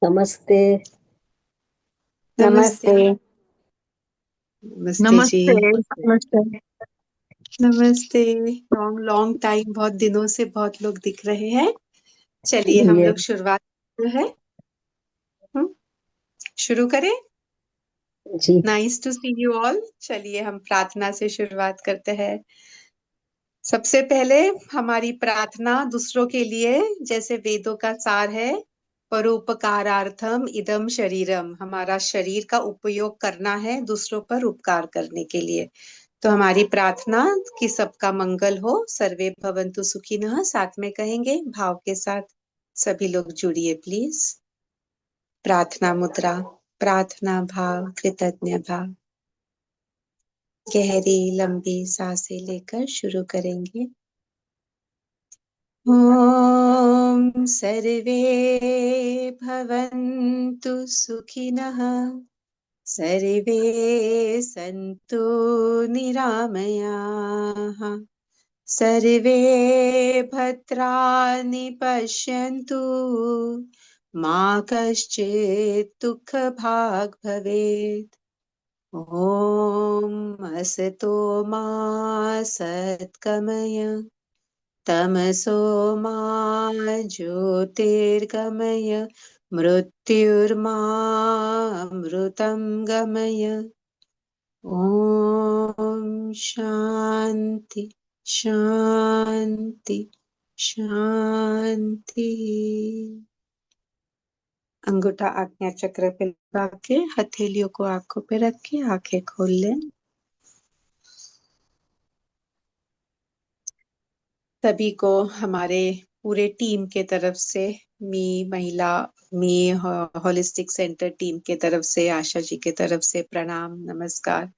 नमस्ते। नमस्ते। नमस्ते। नमस्ते जी। नमस्ते। नमस्ते। नमस्ते। लॉन्ग लॉन्ग टाइम, बहुत दिनों से बहुत लोग दिख रहे हैं। चलिए हम ये लोग शुरुआत करते हैं। हम्म, शुरू करें। जी। Nice to see you all. चलिए हम प्रार्थना से शुरुआत करते हैं। सबसे पहले हमारी प्रार्थना दूसरों के लिए, जैसे वेदों का सार है, परोपकारार्थम इदम शरीरम, हमारा शरीर का उपयोग करना है दूसरों पर उपकार करने के लिए। तो हमारी प्रार्थना कि सबका मंगल हो, सर्वे भवन्तु सुखिनः, साथ में कहेंगे भाव के साथ। सभी लोग जुड़िए प्लीज। प्रार्थना मुद्रा, प्रार्थना भाव, कृतज्ञ भाव। गहरी लंबी सांसें लेकर शुरू करेंगे। ओम सर्वे भवन्तु सुखिनः, सर्वे सन्तु निरामयाः, सर्वे भद्राणि पश्यन्तु, मा कश्चित् दुःखभाग् भवेत्। ॐ असतो मा सद्गमय, तमसो मा ज्योतिर्गमय, मृत्युर्मामृतं गमय। ॐ शान्ति शान्ति शांति। अंगूठा आज्ञा चक्र पे लगा के हथेलियों को आंखों पे रख के आंखें खोल लें। सभी को हमारे पूरे टीम के तरफ से, मी होलिस्टिक सेंटर टीम के तरफ से, आशा जी के तरफ से प्रणाम, नमस्कार।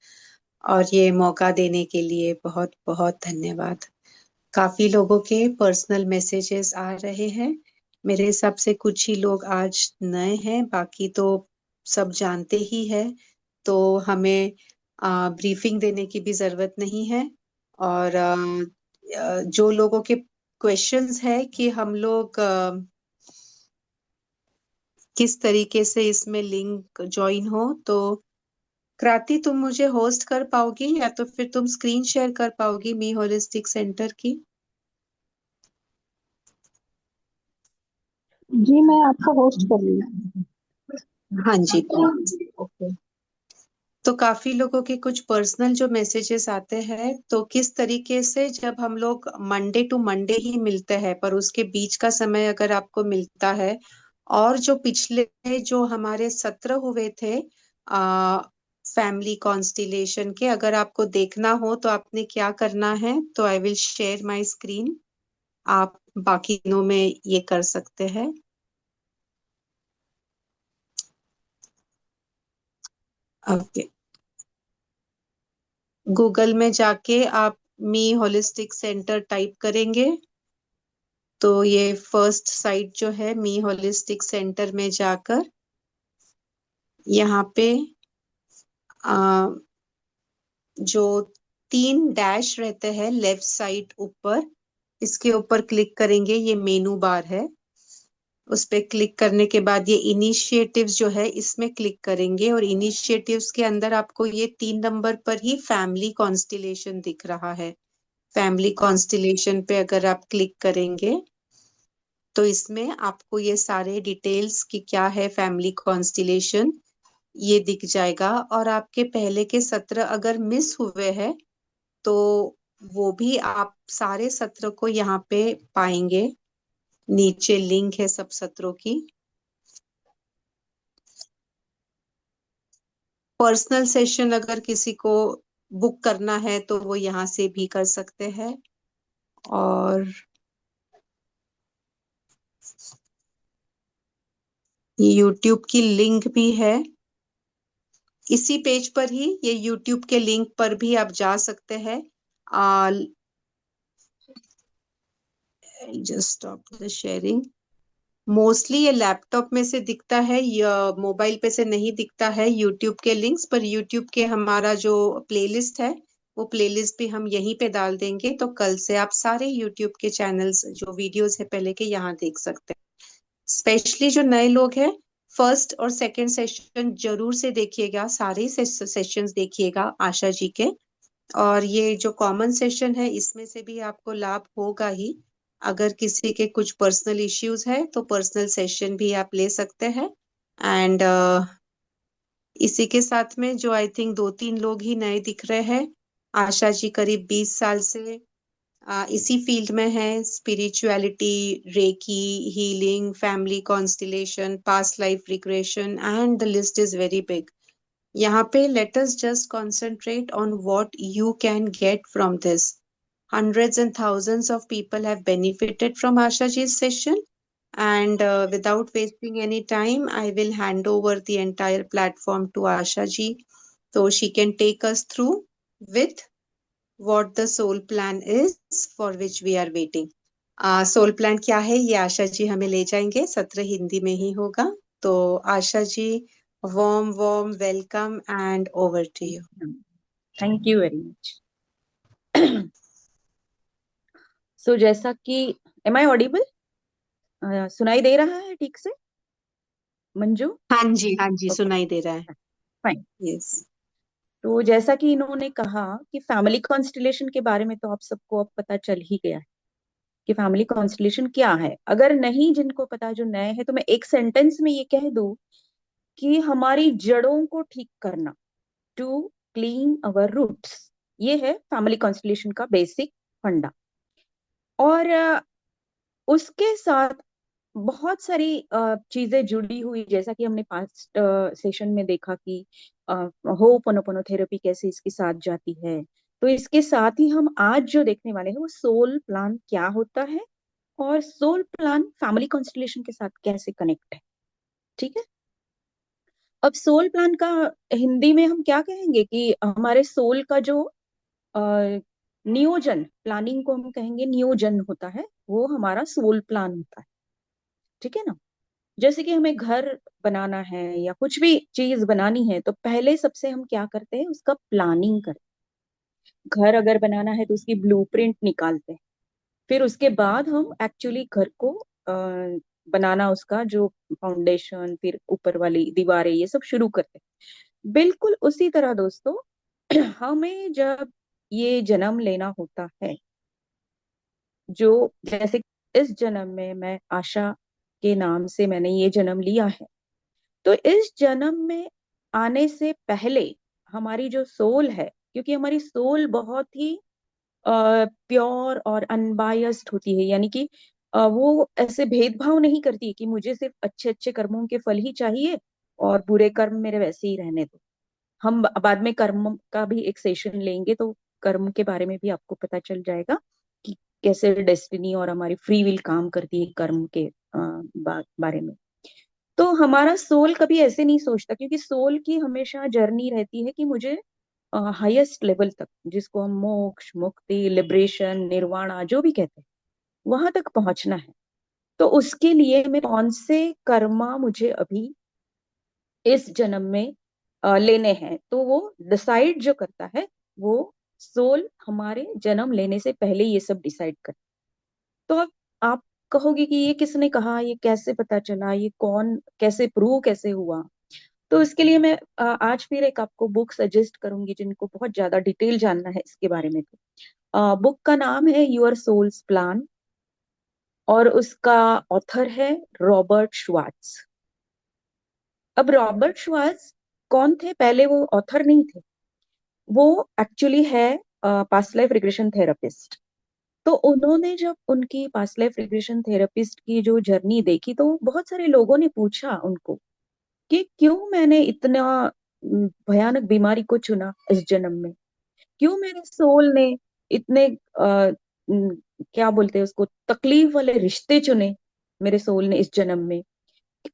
और ये मौका देने के लिए बहुत बहुत धन्यवाद। काफी लोगों के पर्सनल मैसेजेस आ रहे हैं। मेरे हिसाब से कुछ ही लोग आज नए हैं, बाकी तो सब जानते ही है। तो हमें ब्रीफिंग देने की भी जरूरत नहीं है। और जो लोगों के क्वेश्चंस है कि हम लोग किस तरीके से इसमें लिंक ज्वाइन हो, तो क्रांति तुम मुझे होस्ट कर पाओगी या तो फिर तुम स्क्रीन शेयर कर पाओगी मी होलिस्टिक सेंटर की? जी, मैं आपको होस्ट कर रही हूँ। हाँ जी प्लीज। ओके। तो काफी लोगों के कुछ पर्सनल जो मैसेजेस आते हैं, तो किस तरीके से जब हम लोग मंडे टू मंडे ही मिलते हैं, पर उसके बीच का समय अगर आपको मिलता है, और जो पिछले जो हमारे सत्र हुए थे फैमिली कॉन्स्टिलेशन के, अगर आपको देखना हो तो आपने क्या करना है, तो I will share my screen. आप बाकी दिनों में ये कर सकते हैं। ओके। गूगल में जाके आप मी होलिस्टिक सेंटर टाइप करेंगे तो ये फर्स्ट साइट जो है मी होलिस्टिक सेंटर में जाकर यहाँ पे आ, जो 3 डैश रहते हैं लेफ्ट साइड ऊपर, इसके ऊपर क्लिक करेंगे। ये मेनू बार है, उस पे क्लिक करने के बाद ये इनिशिएटिव्स जो है इसमें क्लिक करेंगे, और इनिशिएटिव्स के अंदर आपको ये 3 नंबर पर ही फैमिली कॉन्स्टिलेशन दिख रहा है। फैमिली कॉन्स्टिलेशन पे अगर आप क्लिक करेंगे तो इसमें आपको ये सारे डिटेल्स कि क्या है फैमिली कॉन्स्टिलेशन ये दिख जाएगा। और आपके पहले के सत्र अगर मिस हुए हैं तो वो भी आप सारे सत्र को यहाँ पे पाएंगे। नीचे लिंक है सब सत्रों की। पर्सनल सेशन अगर किसी को बुक करना है तो वो यहाँ से भी कर सकते हैं। और यूट्यूब की लिंक भी है इसी पेज पर ही। ये यूट्यूब के लिंक पर भी आप जा सकते हैं। Just stop the sharing. Mostly ये लैपटॉप में से दिखता है या मोबाइल पे से नहीं दिखता है यूट्यूब के लिंक्स पर। यूट्यूब के हमारा जो प्लेलिस्ट है वो प्लेलिस्ट भी हम यहीं पे डाल देंगे, तो कल से आप सारे यूट्यूब के चैनल्स जो वीडियोस है पहले के यहाँ देख सकते हैं। स्पेशली जो नए लोग हैं फर्स्ट और सेकंड सेशन जरूर से देखिएगा, सारे सेशंस देखिएगा आशा जी के। और ये जो कॉमन सेशन है इसमें से भी आपको लाभ होगा ही। अगर किसी के कुछ पर्सनल इश्यूज है तो पर्सनल सेशन भी आप ले सकते हैं। एंड इसी के साथ में जो आई थिंक दो तीन लोग ही नए दिख रहे हैं, आशा जी करीब 20 साल से इसी फील्ड में है। Spirituality, reiki, healing, family constellation, past life regression, and the list is very big. यहाँ पे let us just concentrate on what you can get from this. Hundreds and thousands of people have benefited from Ashaji's session. And without wasting any time, I will hand over the entire platform to Ashaji so she can take us through with what the soul plan is for which we are waiting. Soul plan क्या है ये आशा जी हमें ले जाएंगे, सत्र हिंदी में ही होगा। तो Asha ji, warm warm welcome and over to you. Thank you very much. So जैसा कि एम आई ऑडिबल, सुनाई दे रहा है ठीक से मंजू? हाँ जी ओके, सुनाई दे रहा है। फाइन। यस। तो जैसा कि इन्होंने कहा कि फैमिली कॉन्स्टिलेशन के बारे में तो आप सबको अब पता चल ही गया है कि फैमिली कॉन्स्टिलेशन क्या है। अगर नहीं जिनको पता, जो नए हैं, तो मैं एक सेंटेंस में ये कह दूं कि हमारी जड़ों को ठीक करना, टू क्लीन अवर रूट्स, ये है फैमिली कॉन्स्टिलेशन का बेसिक फंडा। और उसके साथ बहुत सारी चीजें जुड़ी हुई, जैसा कि हमने पास्ट सेशन में देखा कि होपोनोपोनो थेरेपी कैसे इसके साथ जाती है। तो इसके साथ ही हम आज जो देखने वाले हैं वो सोल प्लान क्या होता है और सोल प्लान फैमिली कॉन्स्टिलेशन के साथ कैसे कनेक्ट है। ठीक है। अब सोल प्लान का हिंदी में हम क्या कहेंगे कि हमारे सोल का जो अ, नियोजन, प्लानिंग को हम कहेंगे नियोजन होता है, वो हमारा सोल प्लान होता है। ठीक है ना। जैसे कि हमें घर बनाना है या कुछ भी चीज बनानी है तो पहले सबसे हम क्या करते हैं, उसका प्लानिंग करते हैं। घर अगर बनाना है तो उसकी ब्लूप्रिंट निकालते हैं। फिर उसके बाद हम एक्चुअली घर को बनाना, उसका जो फाउंडेशन, फिर ऊपर वाली दीवारें, ये सब शुरू करते हैं। बिल्कुल उसी तरह दोस्तों, हमें जब ये जन्म लेना होता है, जो जैसे इस जन्म में मैं आशा के नाम से मैंने ये जन्म लिया है, तो इस जन्म में आने से पहले हमारी जो सोल है, क्योंकि हमारी सोल बहुत ही प्योर और अनबायस्ड होती है, यानी कि वो ऐसे भेदभाव नहीं करती कि मुझे सिर्फ अच्छे अच्छे कर्मों के फल ही चाहिए और बुरे कर्म मेरे वैसे ही रहने दो। हम बाद में कर्म का भी एक सेशन लेंगे तो कर्म के बारे में भी आपको पता चल जाएगा कि कैसे डेस्टिनी और हमारी फ्री विल काम करती है कर्म के बारे में। तो हमारा सोल कभी ऐसे नहीं सोचता, क्योंकि सोल की हमेशा जर्नी रहती है कि मुझे हाईएस्ट लेवल तक, जिसको हम मोक्ष, मुक्ति, लिबरेशन, निर्वाणा जो भी कहते हैं, वहां तक पहुंचना है। तो उसके लिए मैं कौन से कर्मा मुझे अभी इस जन्म में लेने हैं, तो वो डिसाइड जो करता है वो सोल हमारे जन्म लेने से पहले ये सब डिसाइड करता है। तो अब आप कहोगे कि ये किसने कहा, ये कैसे पता चला, ये कौन, कैसे प्रूव कैसे हुआ? तो इसके लिए मैं आज फिर एक आपको बुक सजेस्ट करूंगी, जिनको बहुत ज्यादा डिटेल जानना है इसके बारे में। तो बुक का नाम है योर सोल्स प्लान और उसका ऑथर है रॉबर्ट श्वार्ट्ज। अब रॉबर्ट श्वार्ट्ज कौन थे? पहले वो ऑथर नहीं थे, वो एक्चुअली है पास्ट लाइफ रिग्रेशन थेरेपिस्ट। तो उन्होंने जब उनकी पास्ट लाइफ रिग्रेशन थेरेपिस्ट की जो जर्नी देखी, तो बहुत सारे लोगों ने पूछा उनको कि क्यों मैंने इतना भयानक बीमारी को चुना इस जन्म में, क्यों मेरे सोल ने इतने क्या बोलते हैं उसको, तकलीफ वाले रिश्ते चुने मेरे सोल ने इस जन्म में।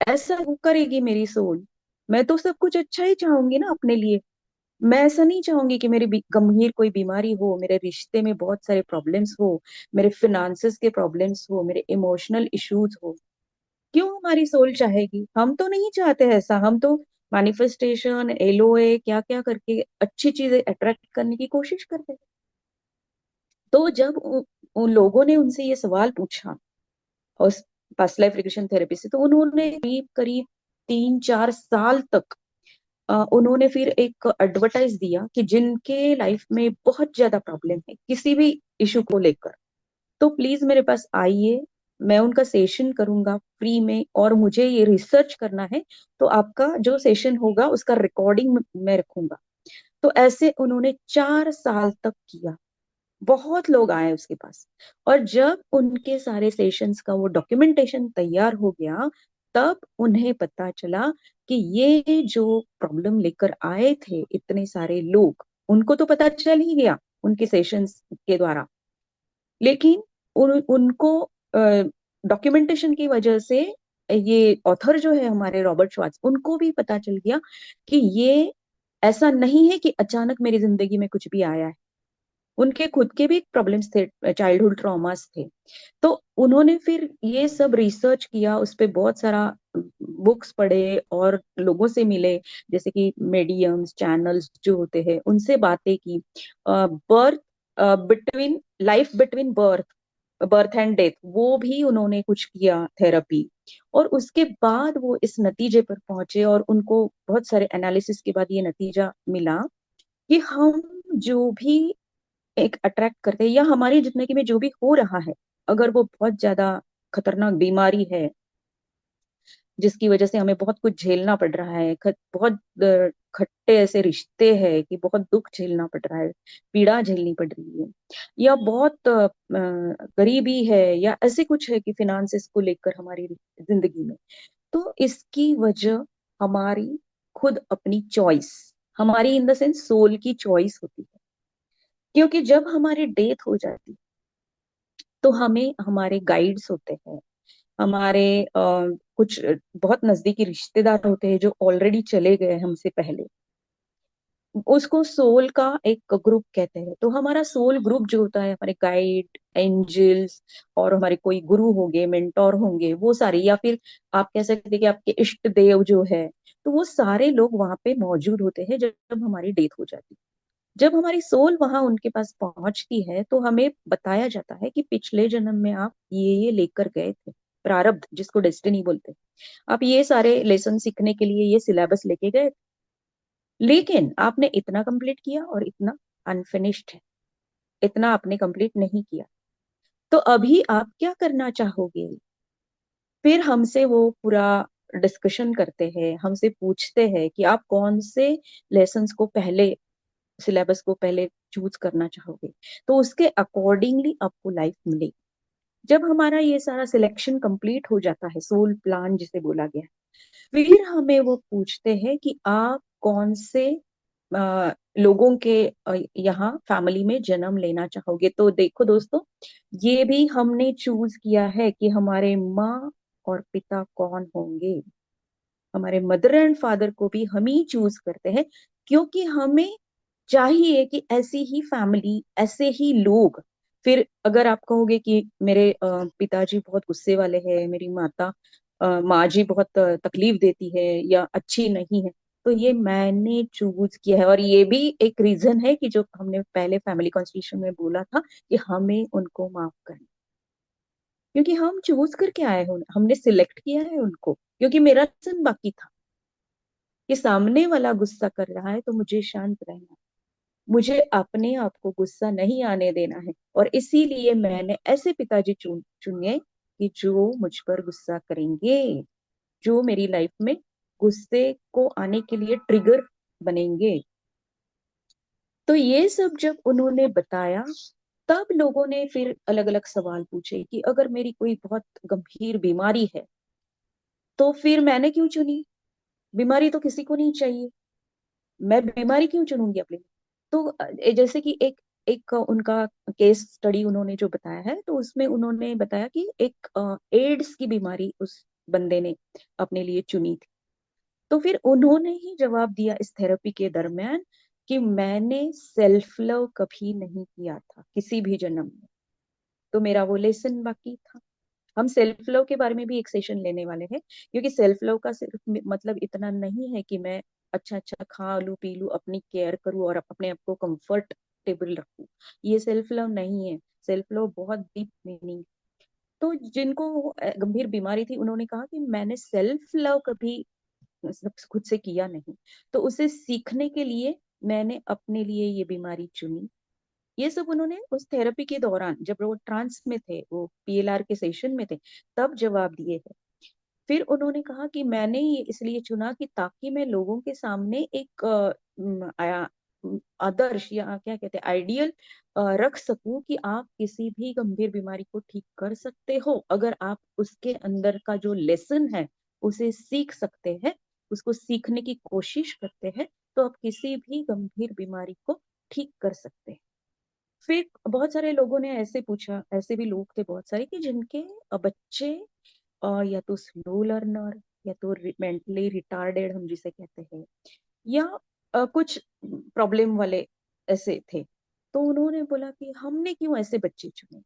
ऐसा क्यों करेगी मेरी सोल? मैं तो सब कुछ अच्छा ही चाहूंगी ना अपने लिए। मैं ऐसा नहीं चाहूंगी कि मेरी गंभीर कोई बीमारी हो, मेरे रिश्ते में बहुत सारे प्रॉब्लम्स हो, मेरे फिनेंसेस के प्रॉब्लम्स हो, मेरे इमोशनल इश्यूज हो। क्यों हमारी सोल चाहेगी? हम तो नहीं चाहते ऐसा। हम तो मैनिफेस्टेशन, एलओए, क्या क्या करके अच्छी चीजें अट्रैक्ट करने की कोशिश करते हैं। तो जब उन लोगों ने उनसे ये सवाल पूछा उस पास्ट लाइफ रिग्रेशन थेरेपी से, तो उन्होंने करीब करीब 3-4 साल तक उन्होंने फिर एक एडवर्टाइज दिया कि जिनके लाइफ में बहुत ज्यादा प्रॉब्लम है किसी भी इशू को लेकर, तो प्लीज मेरे पास आइए, मैं उनका सेशन करूंगा फ्री में, और मुझे ये रिसर्च करना है, तो आपका जो सेशन होगा उसका रिकॉर्डिंग मैं रखूंगा। तो ऐसे उन्होंने 4 साल तक किया। बहुत लोग आए उसके पास, और जब उनके सारे सेशंस का वो डॉक्यूमेंटेशन तैयार हो गया, तब उन्हें पता चला कि ये जो प्रॉब्लम लेकर आए थे इतने सारे लोग, उनको तो पता चल ही गया उनके सेशंस के द्वारा, लेकिन उनको डॉक्यूमेंटेशन की वजह से, ये ऑथर जो है हमारे रॉबर्ट श्वार्ट्ज, उनको भी पता चल गया कि ये ऐसा नहीं है कि अचानक मेरी जिंदगी में कुछ भी आया है। उनके खुद के भी प्रॉब्लम्स थे, चाइल्डहुड ट्रॉमास थे। तो उन्होंने फिर ये सब रिसर्च किया, उस पे बहुत सारा बुक्स पढ़े और लोगों से मिले, जैसे कि मीडियम्स चैनल्स जो होते हैं उनसे बातें की। Birth between life between birth birth and death, वो भी उन्होंने कुछ किया थेरेपी, और उसके बाद वो इस नतीजे पर पहुंचे, और उनको बहुत सारे एनालिसिस के बाद ये नतीजा मिला कि हम जो भी एक अट्रैक्ट करते हैं, या हमारी जिंदगी में जो भी हो रहा है, अगर वो बहुत ज्यादा खतरनाक बीमारी है जिसकी वजह से हमें बहुत कुछ झेलना पड़ रहा है, बहुत खट्टे ऐसे रिश्ते हैं कि बहुत दुख झेलना पड़ रहा है, पीड़ा झेलनी पड़ रही है, या बहुत गरीबी है, या ऐसे कुछ है कि फिनांसेस को लेकर हमारी जिंदगी में, तो इसकी वजह हमारी खुद अपनी चॉइस, हमारी इन द सेंस सोल की चॉइस होती है। क्योंकि जब हमारी डेथ हो जाती तो हमें हमारे गाइड्स होते हैं, हमारे कुछ बहुत नजदीकी रिश्तेदार होते हैं जो ऑलरेडी चले गए हमसे पहले, उसको सोल का एक ग्रुप कहते हैं। तो हमारा सोल ग्रुप जो होता है, हमारे गाइड एंजल्स, और हमारे कोई गुरु होंगे, मेंटोर होंगे, वो सारे, या फिर आप कह सकते हैं कि आपके इष्ट देव जो है, तो वो सारे लोग वहां पे मौजूद होते हैं जब हमारी डेथ हो जाती है। जब हमारी सोल वहां उनके पास पहुंचती है तो हमें बताया जाता है कि पिछले जन्म में आप ये लेकर गए थे, प्रारब्ध जिसको डेस्टिनी बोलते हैं, आप ये सारे लेसन सीखने के लिए ये सिलेबस लेके गए थे, लेकिन आपने इतना कंप्लीट किया और इतना अनफिनिश्ड है, इतना आपने कंप्लीट नहीं किया, तो अभी आप क्या करना चाहोगे। फिर हमसे वो पूरा डिस्कशन करते हैं, हमसे पूछते हैं कि आप कौन से लेसन्स को पहले, सिलेबस को पहले चूज करना चाहोगे, तो उसके अकॉर्डिंगली आपको लाइफ मिलेगी। जब हमारा ये सारा सिलेक्शन कंप्लीट हो जाता है, सोल प्लान जिसे बोला गया है, फिर हमें वो पूछते हैं कि आप कौन से लोगों के यहाँ फैमिली में जन्म लेना चाहोगे। तो देखो दोस्तों, ये भी हमने चूज किया है कि हमारे माँ और पिता कौन होंगे, हमारे मदर एंड फादर को भी हम ही चूज करते हैं, क्योंकि हमें चाहिए कि ऐसी ही फैमिली, ऐसे ही लोग। फिर अगर आप कहोगे कि मेरे पिताजी बहुत गुस्से वाले हैं, मेरी माँ जी बहुत तकलीफ देती है या अच्छी नहीं है, तो ये मैंने चूज किया है, और ये भी एक रीजन है कि जो हमने पहले फैमिली कॉन्स्टिट्यूशन में बोला था कि हमें उनको माफ करना, क्योंकि हम चूज करके आए हैं, हमने सिलेक्ट किया है उनको, क्योंकि मेरा सन बाकी था कि सामने वाला गुस्सा कर रहा है तो मुझे शांत रहना, मुझे अपने आप को गुस्सा नहीं आने देना है, और इसीलिए मैंने ऐसे पिताजी चुने कि जो मुझ पर गुस्सा करेंगे, जो मेरी लाइफ में गुस्से को आने के लिए ट्रिगर बनेंगे। तो ये सब जब उन्होंने बताया, तब लोगों ने फिर अलग अलग सवाल पूछे कि अगर मेरी कोई बहुत गंभीर बीमारी है तो फिर मैंने क्यों चुनी, बीमारी तो किसी को नहीं चाहिए, मैं बीमारी क्यों चुनूंगी अपने लिए? तो जैसे कि एक एक उनका केस स्टडी उन्होंने जो बताया है, तो उसमें उन्होंने बताया कि एक एड्स की बीमारी उस बंदे ने अपने लिए चुनी थी। तो फिर उन्होंने ही जवाब दिया इस थेरेपी के दरमियान कि मैंने सेल्फ लव कभी नहीं किया था किसी भी जन्म में, तो मेरा वो लेसन बाकी था। हम सेल्फ लव के बारे में भी एक सेशन लेने वाले हैं, क्योंकि सेल्फ लव का सिर्फ मतलब इतना नहीं है कि मैं अच्छा अच्छा खा लूं पी लूं, अपनी केयर करूं और अपने आप को कंफर्टेबल रखूं, ये सेल्फ लव नहीं है। सेल्फ लव बहुत डीप मीनिंग। तो जिनको गंभीर बीमारी थी, उन्होंने कहा कि मैंने सेल्फ लव कभी खुद से किया नहीं। तो उसे सीखने के लिए मैंने अपने लिए ये बीमारी चुनी। ये सब उन्होंने उस थेरेपी के दौरान, जब वो ट्रांस में थे, वो PLR के सेशन में थे, तब जवाब दिए हैं। फिर उन्होंने कहा कि मैंने ये इसलिए चुना कि ताकि मैं लोगों के सामने एक आदर्श या क्या कहते हैं, आइडियल रख सकूं कि आप किसी भी गंभीर बीमारी को ठीक कर सकते हो अगर आप उसके अंदर का जो लेसन है उसे सीख सकते हैं, उसको सीखने की कोशिश करते हैं, तो आप किसी भी गंभीर बीमारी को ठीक कर सकते हैं। फिर बहुत सारे लोगों ने ऐसे पूछा, ऐसे भी लोग थे बहुत सारे कि जिनके बच्चे या तो स्लो लर्नर या तो मेंटली रिटार्डेड हम जिसे कहते हैं, या कुछ प्रॉब्लम वाले ऐसे थे। तो उन्होंने बोला कि हमने क्यों ऐसे बच्चे चुने।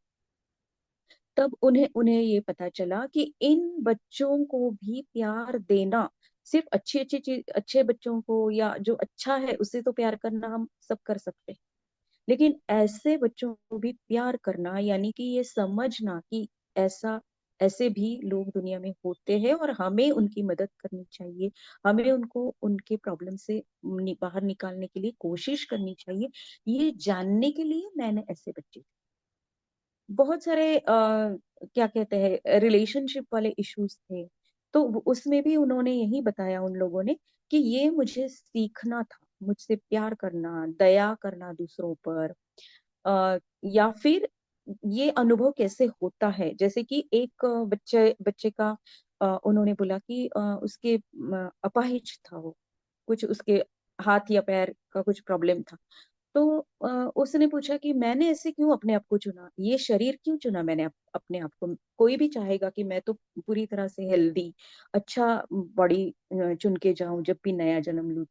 तब उन्हें उन्हें ये पता चला कि इन बच्चों को भी प्यार देना, सिर्फ अच्छी अच्छी चीज, अच्छे बच्चों को या जो अच्छा है उसे तो प्यार करना हम सब कर सकते हैं, लेकिन ऐसे बच्चों को भी प्यार करना, यानी कि ये समझना कि ऐसा ऐसे भी लोग दुनिया में होते हैं और हमें उनकी मदद करनी चाहिए, हमें उनको उनके प्रॉब्लम से बाहर निकालने के लिए कोशिश करनी चाहिए, ये जानने के लिए मैंने ऐसे बच्चे, बहुत सारे क्या कहते हैं, रिलेशनशिप वाले इश्यूज थे, तो उसमें भी उन्होंने यही बताया उन लोगों ने कि ये मुझे सीखना था, मुझसे प्यार करना, दया करना दूसरों पर, या फिर ये अनुभव कैसे होता है। जैसे कि एक बच्चे बच्चे का उन्होंने बोला कि उसके अपाहिज था वो, कुछ उसके हाथ या पैर का कुछ प्रॉब्लम था। तो उसने पूछा कि मैंने ऐसे क्यों अपने आप को चुना, ये शरीर क्यों चुना मैंने अपने आप को। कोई भी चाहेगा कि मैं तो पूरी तरह से हेल्दी, अच्छा बॉडी चुन के जाऊं जब भी नया जन्म लूं।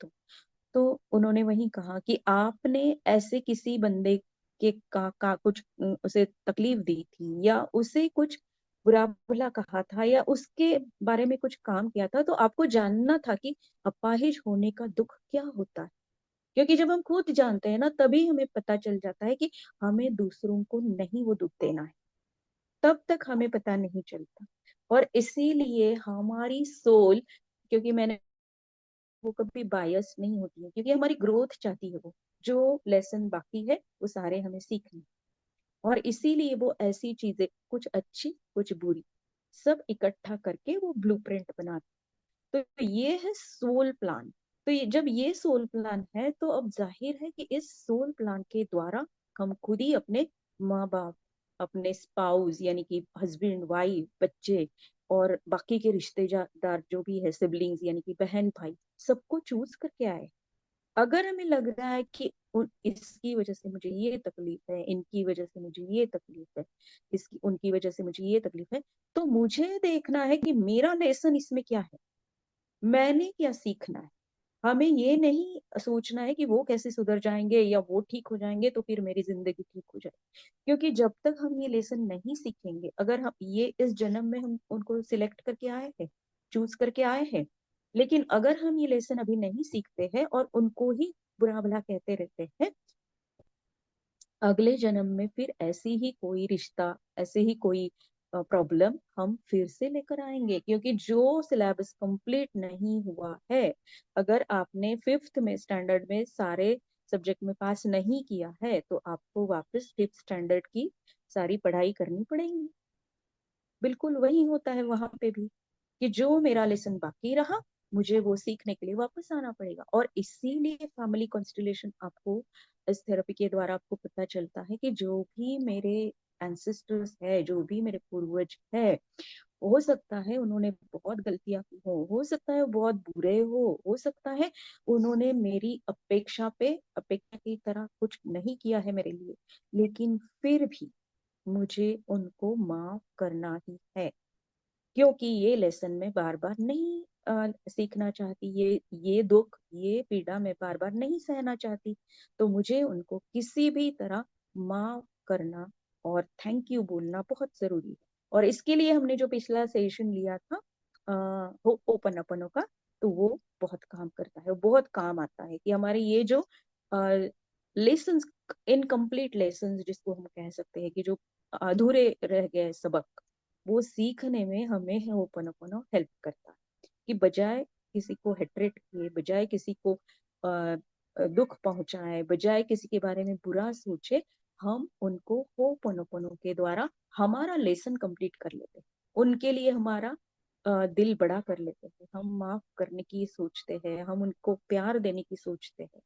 तो उन्होंने वही कहा कि आपने ऐसे किसी बंदे के का कुछ उसे तकलीफ दी थी या उसे कुछ बुरा भला कहा था या उसके बारे में कुछ काम किया था, तो आपको जानना था कि अपाहिज होने का दुख क्या होता है। क्योंकि जब हम खुद जानते हैं ना, तभी हमें पता चल जाता है कि हमें दूसरों को नहीं वो दुख देना है, तब तक हमें पता नहीं चलता। और इसीलिए हमारी सोल, क्योंकि मैंने, वो कभी बायस नहीं होती है, क्योंकि हमारी ग्रोथ चाहती है, वो जो लेसन बाकी है वो सारे हमें सीखने, और इसीलिए वो ऐसी चीजें, कुछ अच्छी कुछ बुरी, सब इकट्ठा करके वो ब्लूप्रिंट बनाती। तो ये है सोल प्लान। तो जब ये सोल प्लान है, तो अब जाहिर है कि इस सोल प्लान के द्वारा हम खुद ही अपने माँ बाप, अपने स्पाउस यानी कि हस्बैंड वाइफ, बच्चे और बाकी के रिश्तेदार जो भी है, सिबलिंग्स यानी कि बहन भाई, सबको चूज करके आए। अगर हमें लग रहा है कि इसकी वजह से मुझे ये तकलीफ है, इनकी वजह से मुझे ये तकलीफ है, इसकी उनकी वजह से मुझे ये तकलीफ है, तो मुझे देखना है कि मेरा लेसन इसमें क्या है, मैंने क्या सीखना है। हमें ये नहीं सोचना है कि वो कैसे सुधर जाएंगे या वो ठीक हो जाएंगे तो फिर मेरी जिंदगी ठीक हो जाए। क्योंकि जब तक हम ये लेसन नहीं सीखेंगे, अगर हम ये इस जन्म में हम उनको सिलेक्ट करके आए हैं, चूज करके आए हैं, लेकिन अगर हम ये लेसन अभी नहीं सीखते हैं और उनको ही बुरा भला कहते रहते हैं, अगले जन्म में फिर ऐसी ही कोई रिश्ता, ऐसे ही कोई प्रॉब्लम हम फिर से लेकर आएंगे। क्योंकि जो सिलेबस कंप्लीट नहीं हुआ है, अगर आपने 5th में स्टैंडर्ड में सारे सब्जेक्ट में पास नहीं किया है, तो आपको वापस 5th स्टैंडर्ड की सारी पढ़ाई करनी पड़ेगी। बिल्कुल वही होता है वहां पे भी, कि जो मेरा लेसन बाकी रहा, मुझे वो सीखने के लिए वापस आना पड़ेगा। और इसीलिए फैमिली कॉन्स्टिलेशन आपको, इस थेरेपी के द्वारा आपको पता चलता है कि जो भी मेरे एंसेस्टर्स है, जो भी मेरे पूर्वज है, हो सकता है उन्होंने बहुत गलतियां की हो सकता है वो बहुत बुरे हो सकता है उन्होंने मेरी अपेक्षा पे, अपेक्षा की तरह कुछ नहीं किया है मेरे लिए, लेकिन फिर भी मुझे उनको माफ करना ही है। क्योंकि ये लेसन मैं बार बार नहीं सीखना चाहती, ये दुख, ये पीड़ा मैं बार बार नहीं सहना चाहती। तो मुझे उनको किसी भी तरह माफ करना और थैंक यू बोलना बहुत जरूरी है। और इसके लिए हमने जो पिछला सेशन लिया था ओपन अपनों का, तो वो बहुत काम करता है, वो बहुत काम आता है कि हमारे ये जो लेसन्स, इनकम्प्लीट लेसन्स जिसको हम कह सकते हैं, कि जो अधूरे रह गए सबक, वो सीखने में हमें ओपन अपनो हेल्प करता है। कि बजाय किसी को हेट्रेट किए, बजाय किसी को दुख पहुंचाए, बजाय किसी के बारे में बुरा सोचे, हम उनको होपोनोपोनो के द्वारा हमारा लेसन कंप्लीट कर लेते हैं। उनके लिए हमारा दिल बड़ा कर लेते हैं, हम माफ करने की सोचते हैं, हम उनको प्यार देने की सोचते हैं।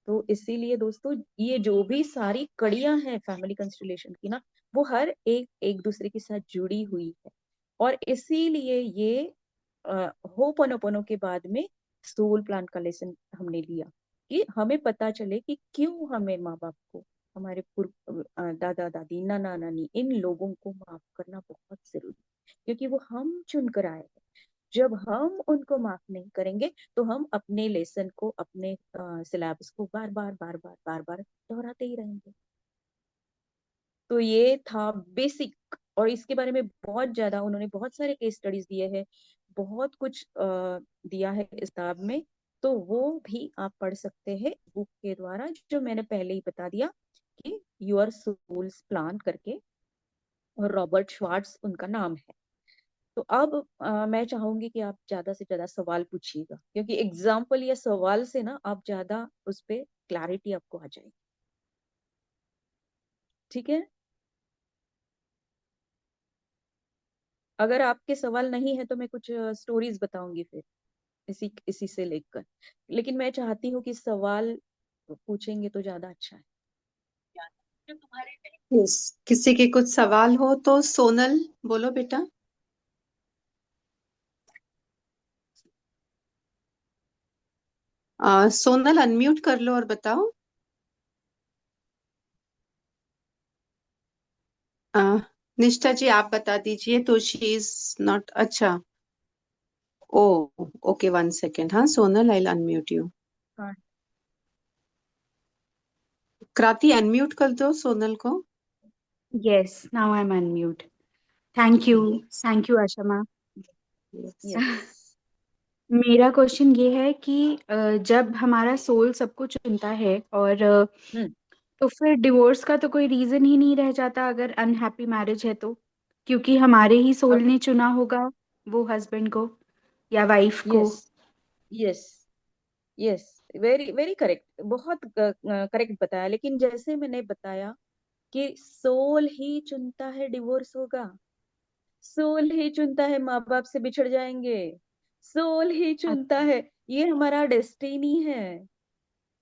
तो इसीलिए दोस्तों, ये जो भी सारी कड़ियां हैं फैमिली कंस्टलेशन की ना, वो हर एक एक दूसरे के साथ जुड़ी हुई है। और इसीलिए ये होपोनोपोनो के बाद में सोल प्लान का लेसन हमने लिया, कि हमें पता चले कि क्यों हमें माँ बाप को, हमारे पूर्व दादा दादी, नाना नानी, इन लोगों को माफ करना बहुत जरूरी है, क्योंकि वो हम चुन कर आए हैं। जब हम उनको माफ नहीं करेंगे तो हम अपने लेसन को, अपने सिलेबस को बार बार बार बार बार बार दोहराते ही रहेंगे। तो ये था बेसिक, और इसके बारे में बहुत ज्यादा उन्होंने बहुत सारे केस स्टडीज दिए हैं, बहुत कुछ दिया है इस किताब में। तो वो भी आप पढ़ सकते हैं बुक के द्वारा, जो मैंने पहले ही बता दिया कि योर सोल्स प्लान करके, और रॉबर्ट श्वार्ट्ज उनका नाम है। तो अब मैं चाहूंगी कि आप ज्यादा से ज्यादा सवाल पूछिएगा, क्योंकि एग्जाम्पल या सवाल से ना आप ज्यादा उस पे क्लैरिटी आपको आ जाएगी। ठीक है, अगर आपके सवाल नहीं है तो मैं कुछ स्टोरीज बताऊंगी फिर इसी इसी से लेकर, लेकिन मैं चाहती हूँ कि सवाल पूछेंगे तो ज्यादा अच्छा है। यस, किसी के कुछ सवाल हो तो सोनल बोलो बेटा। सोनल अनम्यूट कर लो और बताओ। अ, निष्ठा जी आप बता दीजिए, तो शी इज नॉट, अच्छा, ओ, ओके, 1 सेकेंड, हाँ सोनल, आई अनम्यूट यू। हाँ, क्रांति अनम्यूट कर दो सोनल को। Yes, now I'm unmute. Thank you. Yes, Thank you, Ashama. Yes, yes, मेरा क्वेश्चन ये है कि जब हमारा सोल सबको चुनता है और हम्म, तो फिर डिवोर्स का तो कोई रीजन ही नहीं रह जाता अगर अनहैप्पी मैरिज है तो, क्योंकि हमारे ही सोल ने चुना होगा वो हस्बैंड को या वाइफ को। Yes, yes, yes, very very correct, बहुत करेक्ट बताया। लेकिन जैसे मैंने बताया कि सोल ही चुनता है डिवोर्स होगा, सोल ही चुनता है माँ बाप से बिछड़ जाएंगे, सोल ही चुनता अच्छा। है, ये हमारा डेस्टिनी है।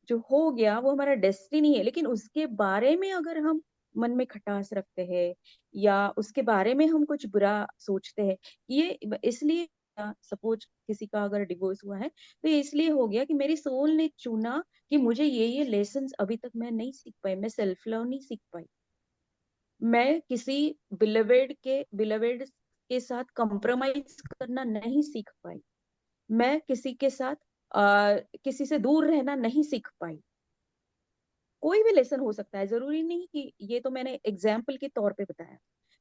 जो हो गया वो हमारा डेस्टिनी है। लेकिन उसके बारे में अगर हम मन में खटास रखते हैं, या उसके बारे में हम कुछ बुरा सोचते हैं, ये इसलिए, सपोज किसी का अगर डिवोर्स हुआ है तो ये इसलिए हो गया कि मेरी सोल ने चुना कि मुझे ये लेसन्स अभी तक मैं नहीं सीख पाई, मैं सेल्फ लव नहीं सीख पाई, मैं किसी बिलवेड के साथ कंप्रोमाइज करना नहीं सीख पाई, मैं किसी के साथ किसी से दूर रहना नहीं सीख पाई। कोई भी लेसन हो सकता है, जरूरी नहीं कि, ये तो मैंने एग्जाम्पल के तौर पे बताया,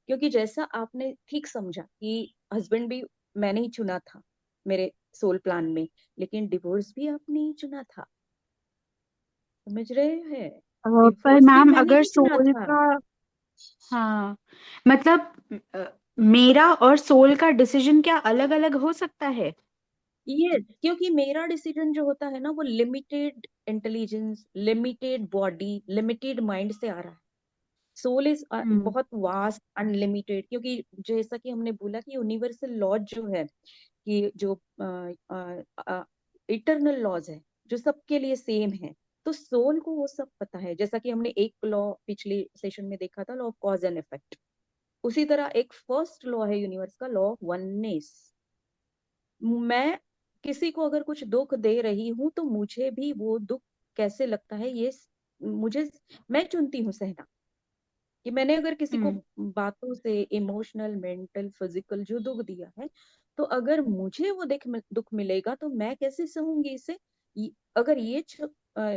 क्योंकि जैसा आपने ठीक समझा कि हस्बैंड भी मैंने ही चुना था मेरे सोल प्लान में, लेकिन डिवोर्स भी आपने ही चुना था, समझ रहे हैं? पर डिवोर्स भी मैम मैंने अगर ही चुना सोल था। का, हाँ, मतलब मेरा और सोल का डिसीजन क्या अलग अलग हो सकता है? ये क्योंकि मेरा डिसीजन जो होता है ना, वो limited intelligence, limited body, limited mind से आ रहा है। सोल इज हम्म। बहुत वास्ट, अनलिमिटेड, क्योंकि जैसा कि हमने बोला कि यूनिवर्सल लॉज जो है, कि जो इटरनल लॉज है, जो सबके लिए सेम है, तो सोल को वो सब पता है। जैसा कि हमने एक लॉ पिछले सेशन में देखा था, law of cause and effect, उसी तरह एक फर्स्ट लॉ है यूनिवर्स का, लॉ ऑफ वननेस। मैं किसी को अगर कुछ दुख दे रही हूं तो मुझे भी वो दुख कैसे लगता है, ये मुझे, मैं चुनती हूँ सहना, कि मैंने अगर किसी को हम्म। बातों से, इमोशनल, मेंटल, फिजिकल जो दुख दिया है, तो अगर मुझे वो दुख मिलेगा तो मैं कैसे सहूंगी इसे। अगर ये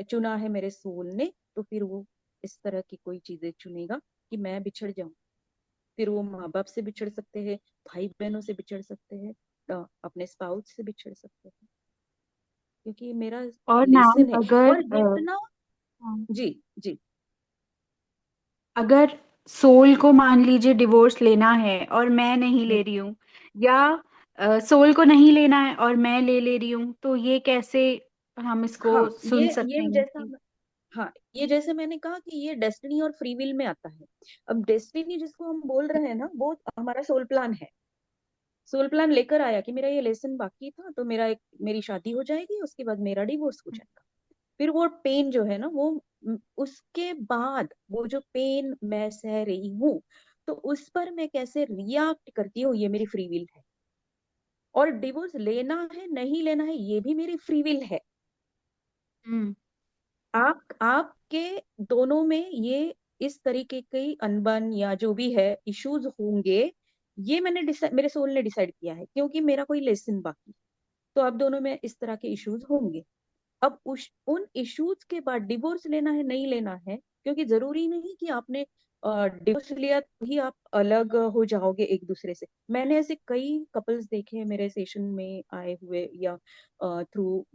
चुना है मेरे सोल ने, तो फिर वो इस तरह की कोई चीजें चुनेगा कि मैं बिछड़ जाऊं। फिर वो माँ बाप से बिछड़ सकते हैं, भाई बहनों से बिछड़ सकते हैं, अपने स्पाउस से बिछड़ सकते हैं, क्योंकि ये मेरा और मैम लेसन है। अगर और जितना, जी, जी, अगर सोल को मान लीजिए डिवोर्स लेना है और मैं नहीं हम्म, ले रही हूँ, या सोल को नहीं लेना है और मैं ले रही हूँ, तो ये कैसे हम इसको हाँ, सुन सकते ये हैं जैसा कि हाँ, ये जैसे मैंने कहा कि ये डेस्टिनी और फ्री विल में आता है। अब डेस्टिनी जिसको हम बोल रहे हैं ना, वो हमारा सोल प्लान है। सोल प्लान लेकर आया कि मेरा ये लेसन बाकी था, तो मेरी शादी हो जाएगी, उसके बाद मेरा डिवोर्स हो जाएगा। फिर वो पेन जो है ना, वो उसके बाद वो जो पेन मैं सह रही हूँ, तो उस पर मैं कैसे रिएक्ट करती हूँ, ये मेरी फ्री विल है। और डिवोर्स लेना है नहीं लेना है, ये भी मेरी फ्री विल है। हम्म आपके दोनों में ये इस तरीके की अनबन या जो भी है इश्यूज होंगे, ये मेरे सोल ने डिसाइड किया है, क्योंकि मेरा कोई लेसन बाकी, तो आप दोनों में इस तरह के इश्यूज होंगे। अब उन इश्यूज के बाद डिवोर्स लेना है नहीं लेना है, क्योंकि जरूरी नहीं कि आपने डिवोर्स लिया तो ही आप अलग हो जाओगे एक दूसरे से। मैंने ऐसे कई कपल्स देखे हैं मेरे सेशन में आए हुए, या थ्रू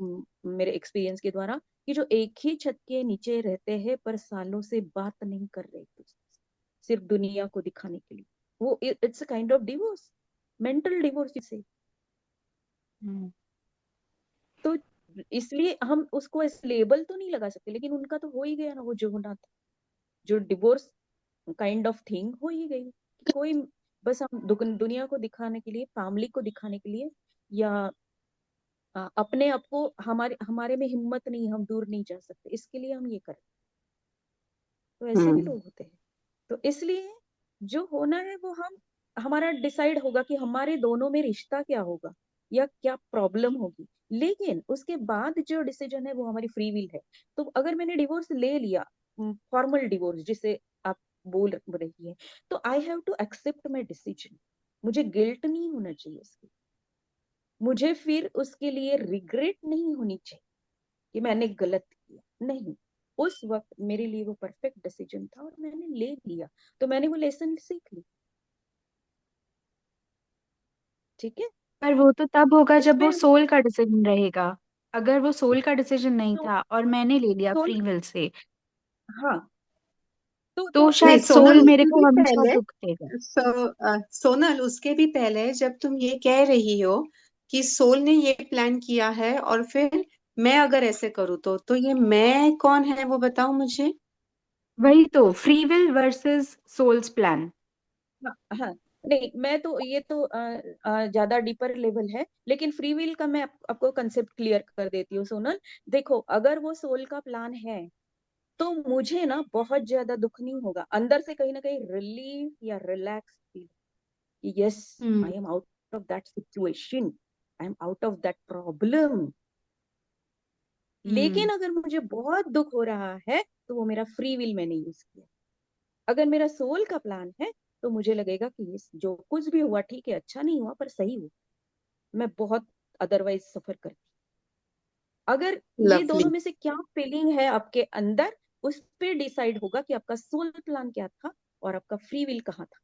मेरे एक्सपीरियंस के द्वारा, कि जो एक ही छत के नीचे रहते हैं पर सालों से बात नहीं कर रहे एक दूसरे से, सिर्फ दुनिया को दिखाने के लिए। वो it's a kind of divorce, mental divorce जिसे। हम्म तो इसलिए हम उसको इस लेबल तो नहीं लगा सकते, लेकिन उनका तो हो ही गया ना, वो जो होना था, जो डिवोर्स काइंड ऑफ थिंग हो ही गई कि कोई, बस हम दुनिया को दिखाने के लिए, फैमिली को दिखाने के लिए, या अपने आप को, हमारे हमारे में हिम्मत नहीं, हम दूर नहीं जा सकते, इसके लिए हम ये करें। तो ऐसे भी हम्म लोग होते हैं। तो इसलिए जो होना है वो हमारा डिसाइड होगा कि हमारे दोनों में रिश्ता क्या होगा या क्या प्रॉब्लम होगी। लेकिन उसके बाद जो डिसीजन है वो हमारी फ्री विल है। तो अगर मैंने डिवोर्स ले लिया, फॉर्मल डिवोर्स जिसे आप बोल रही है, तो I have to accept my decision. मुझे गिल्ट नहीं होना चाहिए उसकी, मुझे फिर उसके लिए रिग्रेट नहीं होनी चाहिए कि मैंने गलत किया। नहीं, उस वक्त मेरे लिए वो परफेक्ट डिसीजन था और मैंने ले लिया, तो मैंने वो लेसन सीख ली। ठीक है। पर वो तो तब होगा जब वो उसमें सोल का डिसीजन रहेगा। अगर वो सोल का डिसीजन नहीं तो था और मैंने ले लिया सोल, फ्री विल से, हाँ, तो नहीं शायद सोनल, सोल मेरे उसके को भी हमेशा पहले दुख देगा। सोनल, उसके भी पहले जब तुम ये कह रही हो कि सोल ने ये प्लान किया है और फिर मैं अगर ऐसे करूँ तो ये मैं कौन है वो बताओ मुझे। वही तो, free will versus soul's plan. हाँ, हाँ, नहीं, मैं तो ये तो ज्यादा डीपर लेवल है, लेकिन फ्री विल का मैं आपको कंसेप्ट क्लियर कर देती हूँ सोनल। देखो, अगर वो सोल का प्लान है तो मुझे ना बहुत ज्यादा दुख नहीं होगा, अंदर से कहीं ना कहीं रिलीफ या relax feel, yes, hmm I am out of that situation, I am out of that problem. लेकिन हम्म अगर मुझे बहुत दुख हो रहा है, तो वो मेरा फ्री विल मैंने यूज किया। अगर मेरा सोल का प्लान है, तो मुझे लगेगा कि ये जो कुछ भी हुआ ठीक है, अच्छा नहीं हुआ पर सही हुआ, मैं बहुत अदरवाइज सफर करती। अगर ये लवली। दोनों में से क्या फीलिंग है आपके अंदर, उस पे डिसाइड होगा कि आपका सोल प्लान क्या था और आपका फ्री विल कहाँ था।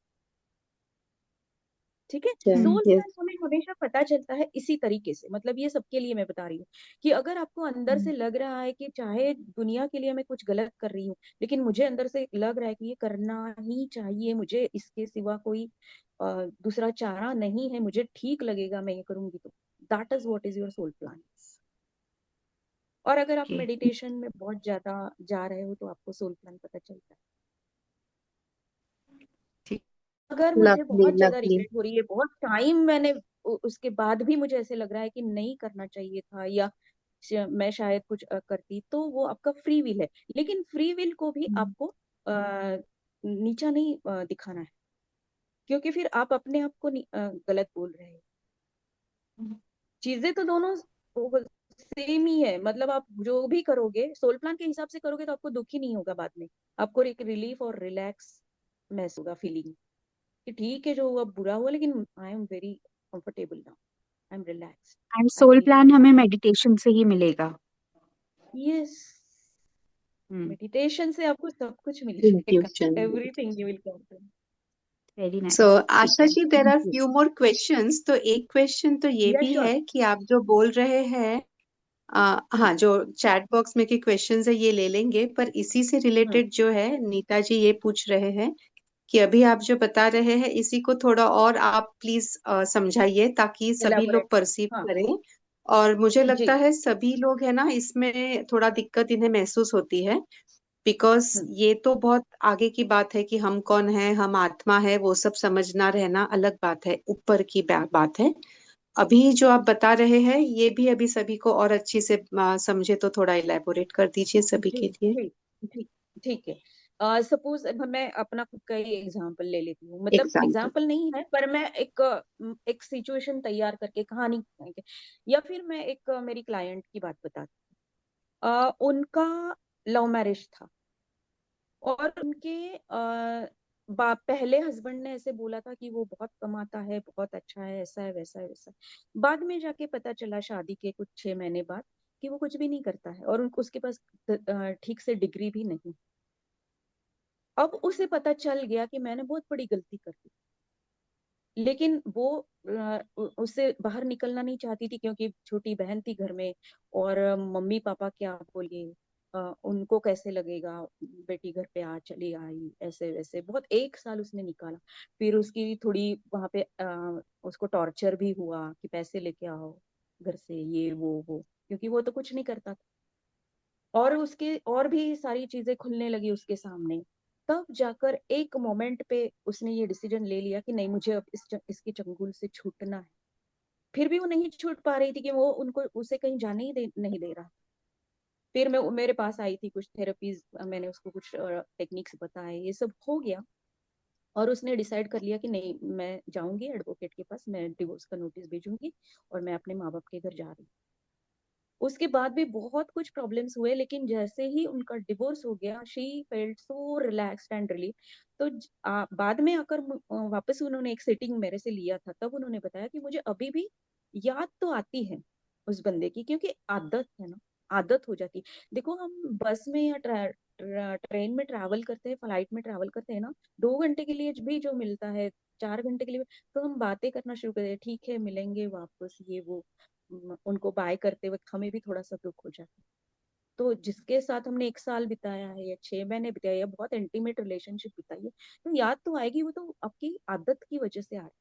ठीक है। Soul yes. प्लान हमें हमेशा पता चलता है इसी तरीके से, मतलब ये सबके लिए मैं बता रही हूँ कि अगर आपको अंदर से लग रहा है कि चाहे दुनिया के लिए मैं कुछ गलत कर रही हूँ, लेकिन मुझे अंदर से लग रहा है कि ये करना ही चाहिए, मुझे इसके सिवा कोई दूसरा चारा नहीं है, मुझे ठीक लगेगा मैं ये करूंगी, तो that is what is your soul plan. और अगर आप ओके, मेडिटेशन में बहुत ज्यादा जा रहे हो, तो आपको सोल प्लान पता चलता है। ठीक। अगर मुझे लवली बहुत ज्यादा लवली। रिग्रेट हो रही है, बहुत टाइम मैंने उसके बाद भी मुझे ऐसे लग रहा है कि नहीं करना चाहिए था, या मैं शायद कुछ करती, तो वो आपका फ्री विल है। लेकिन फ्री विल को भी आपको नीचा नहीं दिखाना है, क्योंकि फिर आप अपने आप को गलत बोल रहे हैं। चीजें तो दोनों सेम ही है, मतलब आप जो भी करोगे सोल प्लान के हिसाब से करोगे, तो आपको दुख ही नहीं होगा बाद में, आपको एक रिलीफ और रिलैक्स महसूस होगा, फीलिंग कि ठीक है जो हुआ बुरा हुआ, लेकिन I am very comfortable now, I am relaxed, and I soul feel plan हमें कंफर्टेबल। मेडिटेशन से ही मिलेगा। यस, हम्म मेडिटेशन से आपको सब कुछ मिल जाएगा, intuition. Everything you will come. Very so nice, ठीक आशा है, जी, there thank are you. Few more questions. तो एक क्वेश्चन तो ये यस, भी श्योर। है कि आप जो बोल रहे हैं, हाँ, जो चैट बॉक्स में के क्वेश्चंस है ये ले लेंगे, पर इसी से हाँ, रिलेटेड जो है नीता जी ये पूछ रहे हैं कि अभी आप जो बता रहे हैं इसी को थोड़ा और आप प्लीज समझाइए ताकि सभी एलाबोरेट लोग परसीव हाँ करें। और मुझे लगता जी है सभी लोग है ना इसमें थोड़ा दिक्कत इन्हें महसूस होती है, बिकॉज हम्म ये तो बहुत आगे की बात है कि हम कौन है, हम आत्मा है, वो सब समझना रहना अलग बात है, ऊपर की बात है। अभी जो आप बता रहे हैं ये भी अभी सभी को और अच्छी से समझे तो थोड़ा इलेबोरेट कर दीजिए सभी जी के लिए। ठीक ठीक ठीक है। सपोज मैं अपना खुद का ही एग्जांपल ले लेती हूँ, मतलब एग्जाम्पल। एग्जांपल नहीं है पर मैं एक सिचुएशन तैयार करके कहानी या फिर मैं एक मेरी क्लाइंट की बात बताती हूँ। उनका लव मैरिज था और उनके पहले हस्बैंड ने ऐसे बोला था कि वो बहुत कमाता है, बहुत अच्छा है, ऐसा है वैसा है वैसा है। बाद में जाके पता चला शादी के कुछ 6 महीने बाद कि वो कुछ भी नहीं करता है और उसके पास ठीक से डिग्री भी नहीं। अब उसे पता चल गया कि मैंने बहुत बड़ी गलती कर दी, लेकिन वो उससे बाहर निकलना नहीं चाहती थी क्योंकि छोटी बहन थी घर में और मम्मी पापा क्या बोले, उनको कैसे लगेगा, बेटी घर पे आ चली आई ऐसे वैसे बहुत 1 साल उसने निकाला। फिर उसकी थोड़ी वहां पे उसको टॉर्चर भी हुआ कि पैसे लेके आओ घर से, ये वो क्योंकि वो तो कुछ नहीं करता था और उसके और भी सारी चीजें खुलने लगी उसके सामने। तब जाकर एक मोमेंट पे उसने ये डिसीजन ले लिया कि नहीं मुझे अब इसके चंगुल से छूटना है। फिर भी वो नहीं छूट पा रही थी कि वो उनको उसे कहीं जाने ही नहीं दे रहा। फिर मैं मेरे पास आई थी, कुछ थेरेपीज मैंने उसको कुछ टेक्निक्स बताए, ये सब हो गया और उसने डिसाइड कर लिया कि नहीं मैं जाऊंगी एडवोकेट के पास, मैं डिवोर्स का नोटिस भेजूंगी और मैं अपने माँ बाप के घर जा रही हूँ। उसके बाद भी बहुत कुछ प्रॉब्लम्स हुए, लेकिन जैसे ही उनका डिवोर्स हो गया she felt so relaxed and relief. तो बाद में आकर वापस उन्होंने एक सेटिंग मेरे से लिया था, तब उन्होंने बताया कि मुझे अभी भी याद तो आती है उस बंदे की, क्योंकि आदत है ना, आदत हो जाती है। देखो हम बस में या ट्रेन में ट्रैवल करते हैं, फ्लाइट में ट्रैवल करते हैं ना, 2 घंटे के लिए भी जो मिलता है, 4 घंटे के लिए तो हम बातें करना शुरू कर देते हैं, ठीक है मिलेंगे वापस ये वो। उनको बाय करते वक्त हमें भी थोड़ा सा दुख हो जाता है। तो जिसके साथ हमने 1 साल बिताया है या 6 महीने बिताया या बहुत इंटीमेट रिलेशनशिप बिताई है, तो याद तो आएगी, वो तो आपकी आदत की वजह से आ रही है।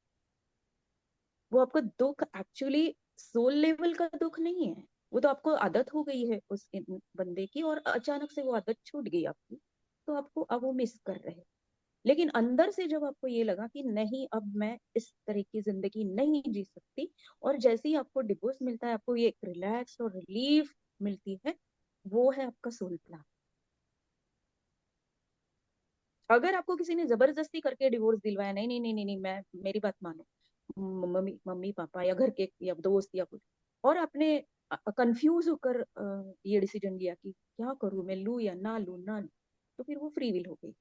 वो आपका दुख एक्चुअली सोल लेवल का दुख नहीं है, वो तो आपको आदत हो गई है उस बंदे की और अचानक से वो आदत छूट गई आपकी, तो आपको अब वो मिस कर रहे हैं। लेकिन अंदर से जब आपको ये लगा कि नहीं अब मैं इस तरह की जिंदगी नहीं जी सकती, और जैसे ही आपको डिवोर्स मिलता है आपको ये एक रिलैक्स और रिलीफ मिलती है, वो है आपका सोल प्लान। अगर आपको किसी ने जबरदस्ती करके डिवोर्स दिलवाया, नहीं नहीं नहीं नहीं नहीं, मैं मेरी बात मानो, मम्मी मम्मी पापा या घर के या दोस्त या कुछ, और आपने कंफ्यूज होकर ये डिसीजन लिया कि क्या करूं मैं, लूं या ना लूं ना लूं, तो फिर वो फ्री विल हो गई।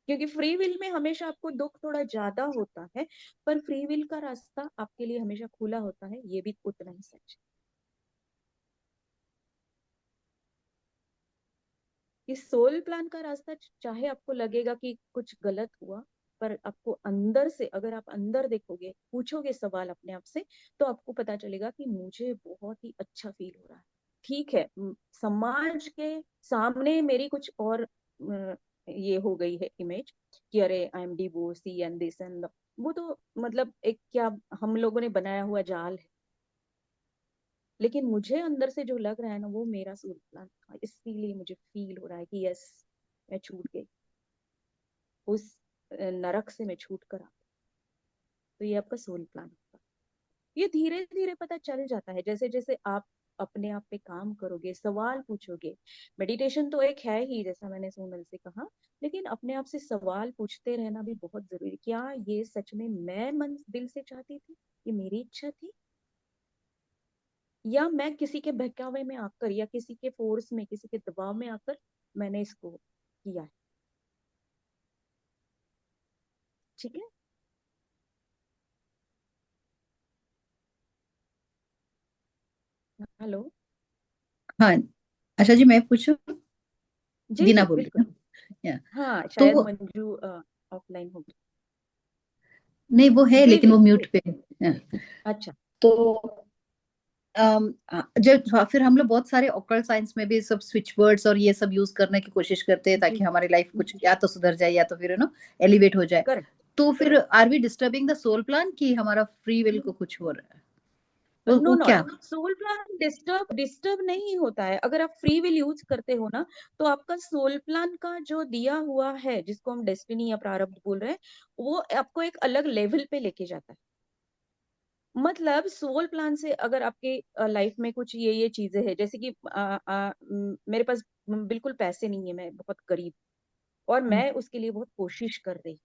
क्योंकि फ्री विल में हमेशा आपको दुख थोड़ा ज्यादा होता है, पर फ्री विल का रास्ता आपके लिए हमेशा खुला होता है, ये भी उतना ही सच है। इस सोल प्लान का रास्ता चाहे आपको लगेगा कि कुछ गलत हुआ, पर आपको अंदर से, अगर आप अंदर देखोगे, पूछोगे सवाल अपने आप से, तो आपको पता चलेगा कि मुझे बहुत ही अच्छा फील हो रहा है। ठीक है समाज के सामने मेरी कुछ और ये हो गई है इमेज कि अरे I am divorcee and this and, वो तो मतलब एक क्या हम लोगों ने बनाया हुआ जाल है। लेकिन मुझे अंदर से जो लग रहा है ना, वो मेरा सोल प्लान था, इसीलिए मुझे फील हो रहा है कि यस मैं छूट गई, उस नरक से मैं छूट कर आ गई। तो ये आपका सोल प्लान होगा। ये धीरे धीरे पता चल जाता है, जैसे जैसे आप अपने आप पे काम करोगे, सवाल पूछोगे। मेडिटेशन तो एक है ही, जैसा मैंने सोनल से कहा, लेकिन अपने आप से सवाल पूछते रहना भी बहुत जरूरी। क्या ये सच में मैं मन दिल से चाहती थी, ये मेरी इच्छा थी, या मैं किसी के बहकावे में आकर या किसी के फोर्स में, किसी के दबाव में आकर मैंने इसको किया है। ठीक है। हेलो। हाँ। अच्छा जी, मैं पूछूं? जी दीना जी बोल रही बिल्कुल। हूँ। या, हाँ शायद तो मंजू ऑफलाइन होगी। नहीं वो है जी लेकिन जी वो जी। म्यूट पे है। या, अच्छा। तो फिर हम लोग बहुत सारे ऑकल्ट साइंस में भी सब स्विच वर्ड्स और ये सब यूज करने की कोशिश करते हैं जी ताकि हमारी लाइफ कुछ या तो सुधर जाए या तो फिर एलिवेट हो जाए। करेक्ट। तो फिर are we disturbing the soul plan कि हमारा फ्री विल को कुछ हो रहा है? नो वो नो, क्या? सोल प्लान डिस्टर्ब डिस्टर्ब नहीं होता है। अगर आप फ्री विल यूज करते हो ना, तो आपका सोल प्लान का जो दिया हुआ है, जिसको हम डेस्टिनी या प्रारब्ध बोल रहे हैं, वो आपको एक अलग लेवल पे लेके जाता है। मतलब सोल प्लान से अगर आपके लाइफ में कुछ ये चीजें हैं, जैसे कि मेरे पास बिल्कुल पैसे नहीं है, मैं बहुत गरीब, और मैं उसके लिए बहुत कोशिश कर रही हूँ।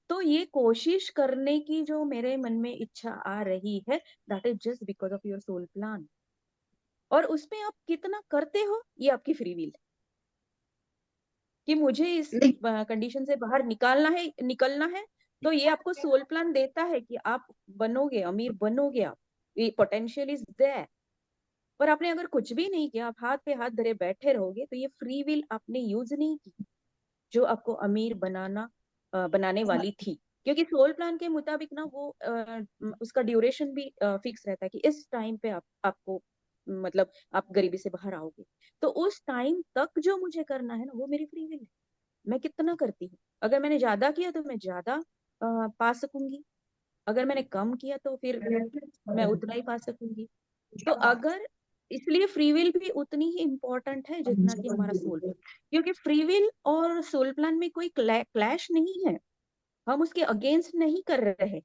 तो ये कोशिश करने की जो मेरे मन में इच्छा आ रही है, that is just because of your soul plan. और उसमें आप कितना करते हो, ये आपकी फ्री विल है कि मुझे इस लेकिन कंडीशन से बाहर निकलना है। तो ये आपको सोल प्लान देता है कि आप बनोगे, अमीर बनोगे, आप, ये पोटेंशियल इज देयर। पर आपने अगर कुछ भी नहीं किया, आप हाथ पे हाथ धरे बैठे रहोगे, तो ये फ्री विल आपने यूज नहीं की, जो आपको अमीर बनाने वाली थी। क्योंकि सोल प्लान के मुताबिक ना, वो उसका ड्यूरेशन भी फिक्स रहता है कि इस टाइम पे आपको, मतलब आप गरीबी से बाहर आओगे। तो उस टाइम तक जो मुझे करना है ना, वो मेरी फ्री विल है। मैं कितना करती हूँ। अगर मैंने ज्यादा किया तो मैं ज्यादा पा सकूंगी, अगर मैंने कम किया तो फिर मैं उतना ही पा सकूंगी। तो अगर, इसलिए फ्री विल भी उतनी ही इम्पोर्टेंट है जितना कि हमारा सोल प्लान। क्योंकि फ्री विल और सोल प्लान में कोई क्लैश नहीं है, हम उसके अगेंस्ट नहीं कर रहे,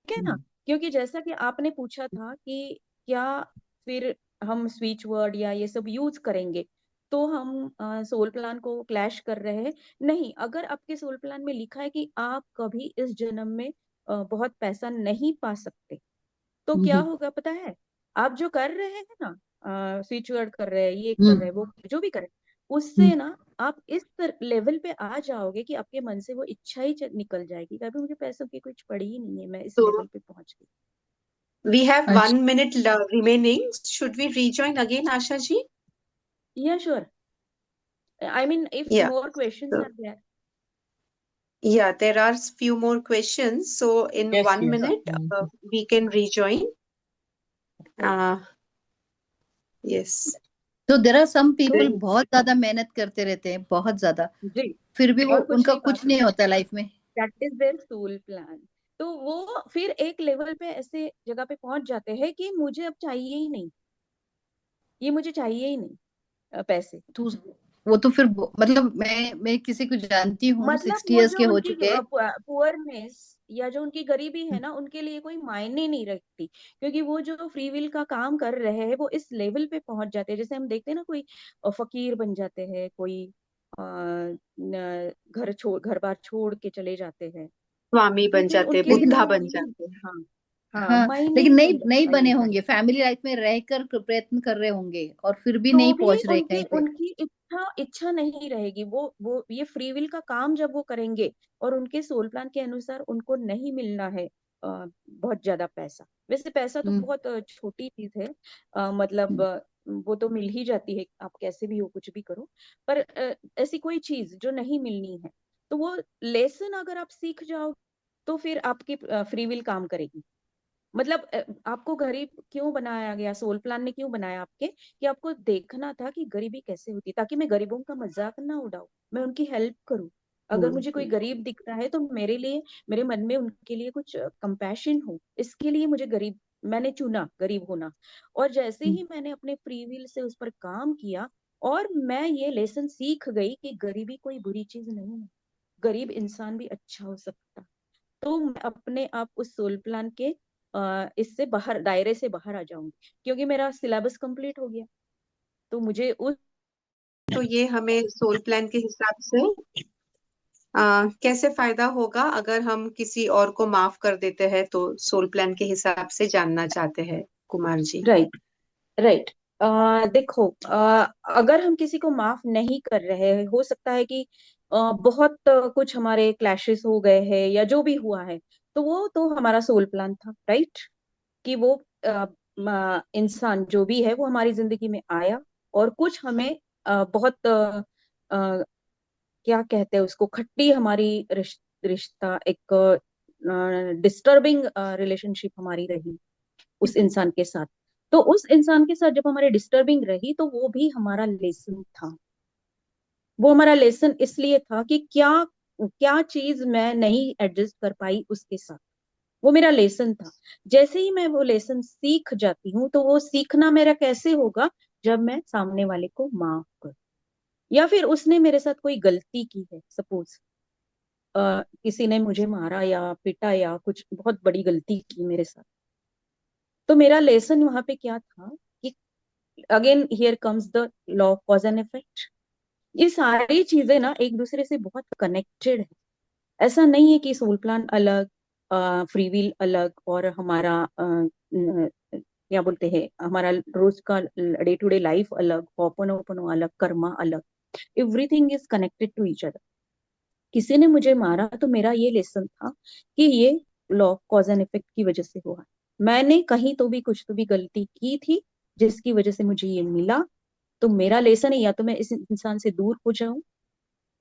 ठीक है ना। क्योंकि जैसा कि आपने पूछा था कि क्या फिर हम स्विच वर्ड या ये सब यूज करेंगे तो हम सोल प्लान को क्लैश कर रहे हैं? नहीं। अगर आपके सोल प्लान में लिखा है कि आप कभी इस जन्म में बहुत पैसा नहीं पा सकते, तो क्या होगा पता है? आप जो कर रहे हैं ना, स्विच वर्ड कर रहे हैं, ये कर रहे हैं, वो जो भी कर रहे हैं, उससे ना आप इस लेवल पे आ जाओगे कि आपके मन से वो इच्छा ही निकल जाएगी कि अभी मुझे पैसों की कुछ पड़ी ही नहीं है, मैं इस So लेवल पे पहुंच गई। we have अच्छा, 1 minute remaining. Should we rejoin again, Asha ji? या sure, I mean if Yeah. More questions So, are there. yeah, there are few more questions. So in Yes, one yes. minute, we can rejoin. Uh, yes. तो there are some तो people बहुत ज्यादा मेहनत करते रहते हैं, बहुत ज्यादा, जी, फिर भी वो और कुछ उनका नहीं कुछ पाते, नहीं होता लाइफ में। That is their soul plan. तो वो फिर एक लेवल पे ऐसे जगह पे पहुंच जाते हैं कि मुझे अब चाहिए ही नहीं, ये मुझे चाहिए ही नहीं, पैसे। तो वो तो फिर मतलब मैं किसी को जानती हूँ मतलब 60 वो इयर्स जो के हो उनकी चुके। पुअरनेस या जो उनकी गरीबी है ना, उनके लिए कोई मायने नहीं रखती। क्योंकि वो जो फ्री विल का काम कर रहे हैं, वो इस लेवल पे पहुंच जाते हैं। जैसे हम देखते हैं ना, कोई फकीर बन जाते हैं, कोई घर बार छोड़ के चले जाते हैं, स्वामी तो बन फिर जाते, उनके लिए लेकिन बुद्धा कोई बन मायने नहीं। जाते। हाँ, हाँ, हाँ, मायने लेकिन ही नहीं नहीं नहीं रखता बने ये सब। होंगे, फैमिली लाइफ में रहकर प्रयत्न कर रहे होंगे और फिर भी तो नहीं भी पहुंच रहे उनकी कहीं पे। उनकी इच्छा इच्छा नहीं रहेगी। वो ये फ्री विल का काम जब वो करेंगे और उनके सोल प्लान के अनुसार उनको नहीं मिलना है बहुत ज्यादा पैसा। वैसे पैसा तो हम्म बहुत छोटी चीज है, मतलब हम्म वो तो मिल ही जाती है, आप कैसे भी हो, कुछ भी करो। पर ऐसी कोई चीज जो नहीं मिलनी है, तो वो लेसन अगर आप सीख जाओ, तो फिर आपकी फ्री विल काम करेगी। मतलब आपको गरीब क्यों बनाया गया, सोल प्लान ने क्यों बनाया आपके, कि आपको देखना था कि गरीबी कैसे होती है, ताकि मैं गरीबों का मजाक ना उड़ाऊं, मैं उनकी हेल्प करूं। अगर मुझे कोई गरीब दिखता है तो मेरे लिए, मेरे मन में उनके लिए कुछ कंपैशन हो, इसके लिए मुझे गरीब, मैंने चुना गरीब होना। और जैसे ही मैंने अपने फ्री विल से उस पर काम किया, और मैं ये लेसन सीख गई कि गरीबी कोई बुरी चीज नहीं है, गरीब इंसान भी अच्छा हो सकता। तो मैं अपने आप उस सोल प्लान के इससे बाहर, दायरे से बाहर आ जाऊंगी, क्योंकि मेरा सिलेबस कंप्लीट हो गया। तो मुझे उस, तो ये हमें सोल प्लान के हिसाब से कैसे फायदा होगा अगर हम किसी और को माफ कर देते हैं, तो सोल प्लान के हिसाब से जानना चाहते हैं कुमार जी। Right, right. देखो, अगर हम किसी को माफ नहीं कर रहे हैं, हो सकता है कि बहुत कुछ हमारे क्लैशेस हो गए हैं या जो भी हुआ है, तो वो तो हमारा सोल प्लान था, राइट। कि वो इंसान जो भी है वो हमारी जिंदगी में आया, और कुछ हमें बहुत क्या कहते हैं उसको, खट्टी हमारी रिश्ता, एक डिस्टर्बिंग रिलेशनशिप हमारी रही। उस इंसान के साथ। तो उस इंसान के साथ जब हमारे डिस्टर्बिंग रही तो वो भी हमारा लेसन था। वो हमारा लेसन इसलिए था कि क्या क्या चीज मैं नहीं एडजस्ट कर पाई उसके साथ, वो मेरा लेसन था। जैसे ही मैं वो लेसन सीख जाती हूँ तो वो सीखना मेरा कैसे होगा, जब मैं सामने वाले को माफ करूं, या फिर उसने मेरे साथ कोई गलती की है, सपोज किसी ने मुझे मारा या पीटा या कुछ बहुत बड़ी गलती की मेरे साथ, तो मेरा लेसन वहां पे क्या था कि again here comes the law of cause and effect. ये सारी चीजें ना एक दूसरे से बहुत कनेक्टेड है। ऐसा नहीं है कि सोल प्लान अलग, फ्री विल अलग, और हमारा क्या बोलते हैं, हमारा रोज का डे टू डे लाइफ अलग, होपनो अलग, कर्मा अलग। Everything is connected to each other. किसी ने मुझे मारा तो मेरा ये लेसन था कि ये लॉ कॉज एंड इफेक्ट की वजह से हुआ। मैंने कहीं तो भी कुछ तो भी गलती की थी जिसकी वजह से मुझे ये मिला। तो मेरा लेसन है, या तो मैं इस इंसान से दूर हो जाऊं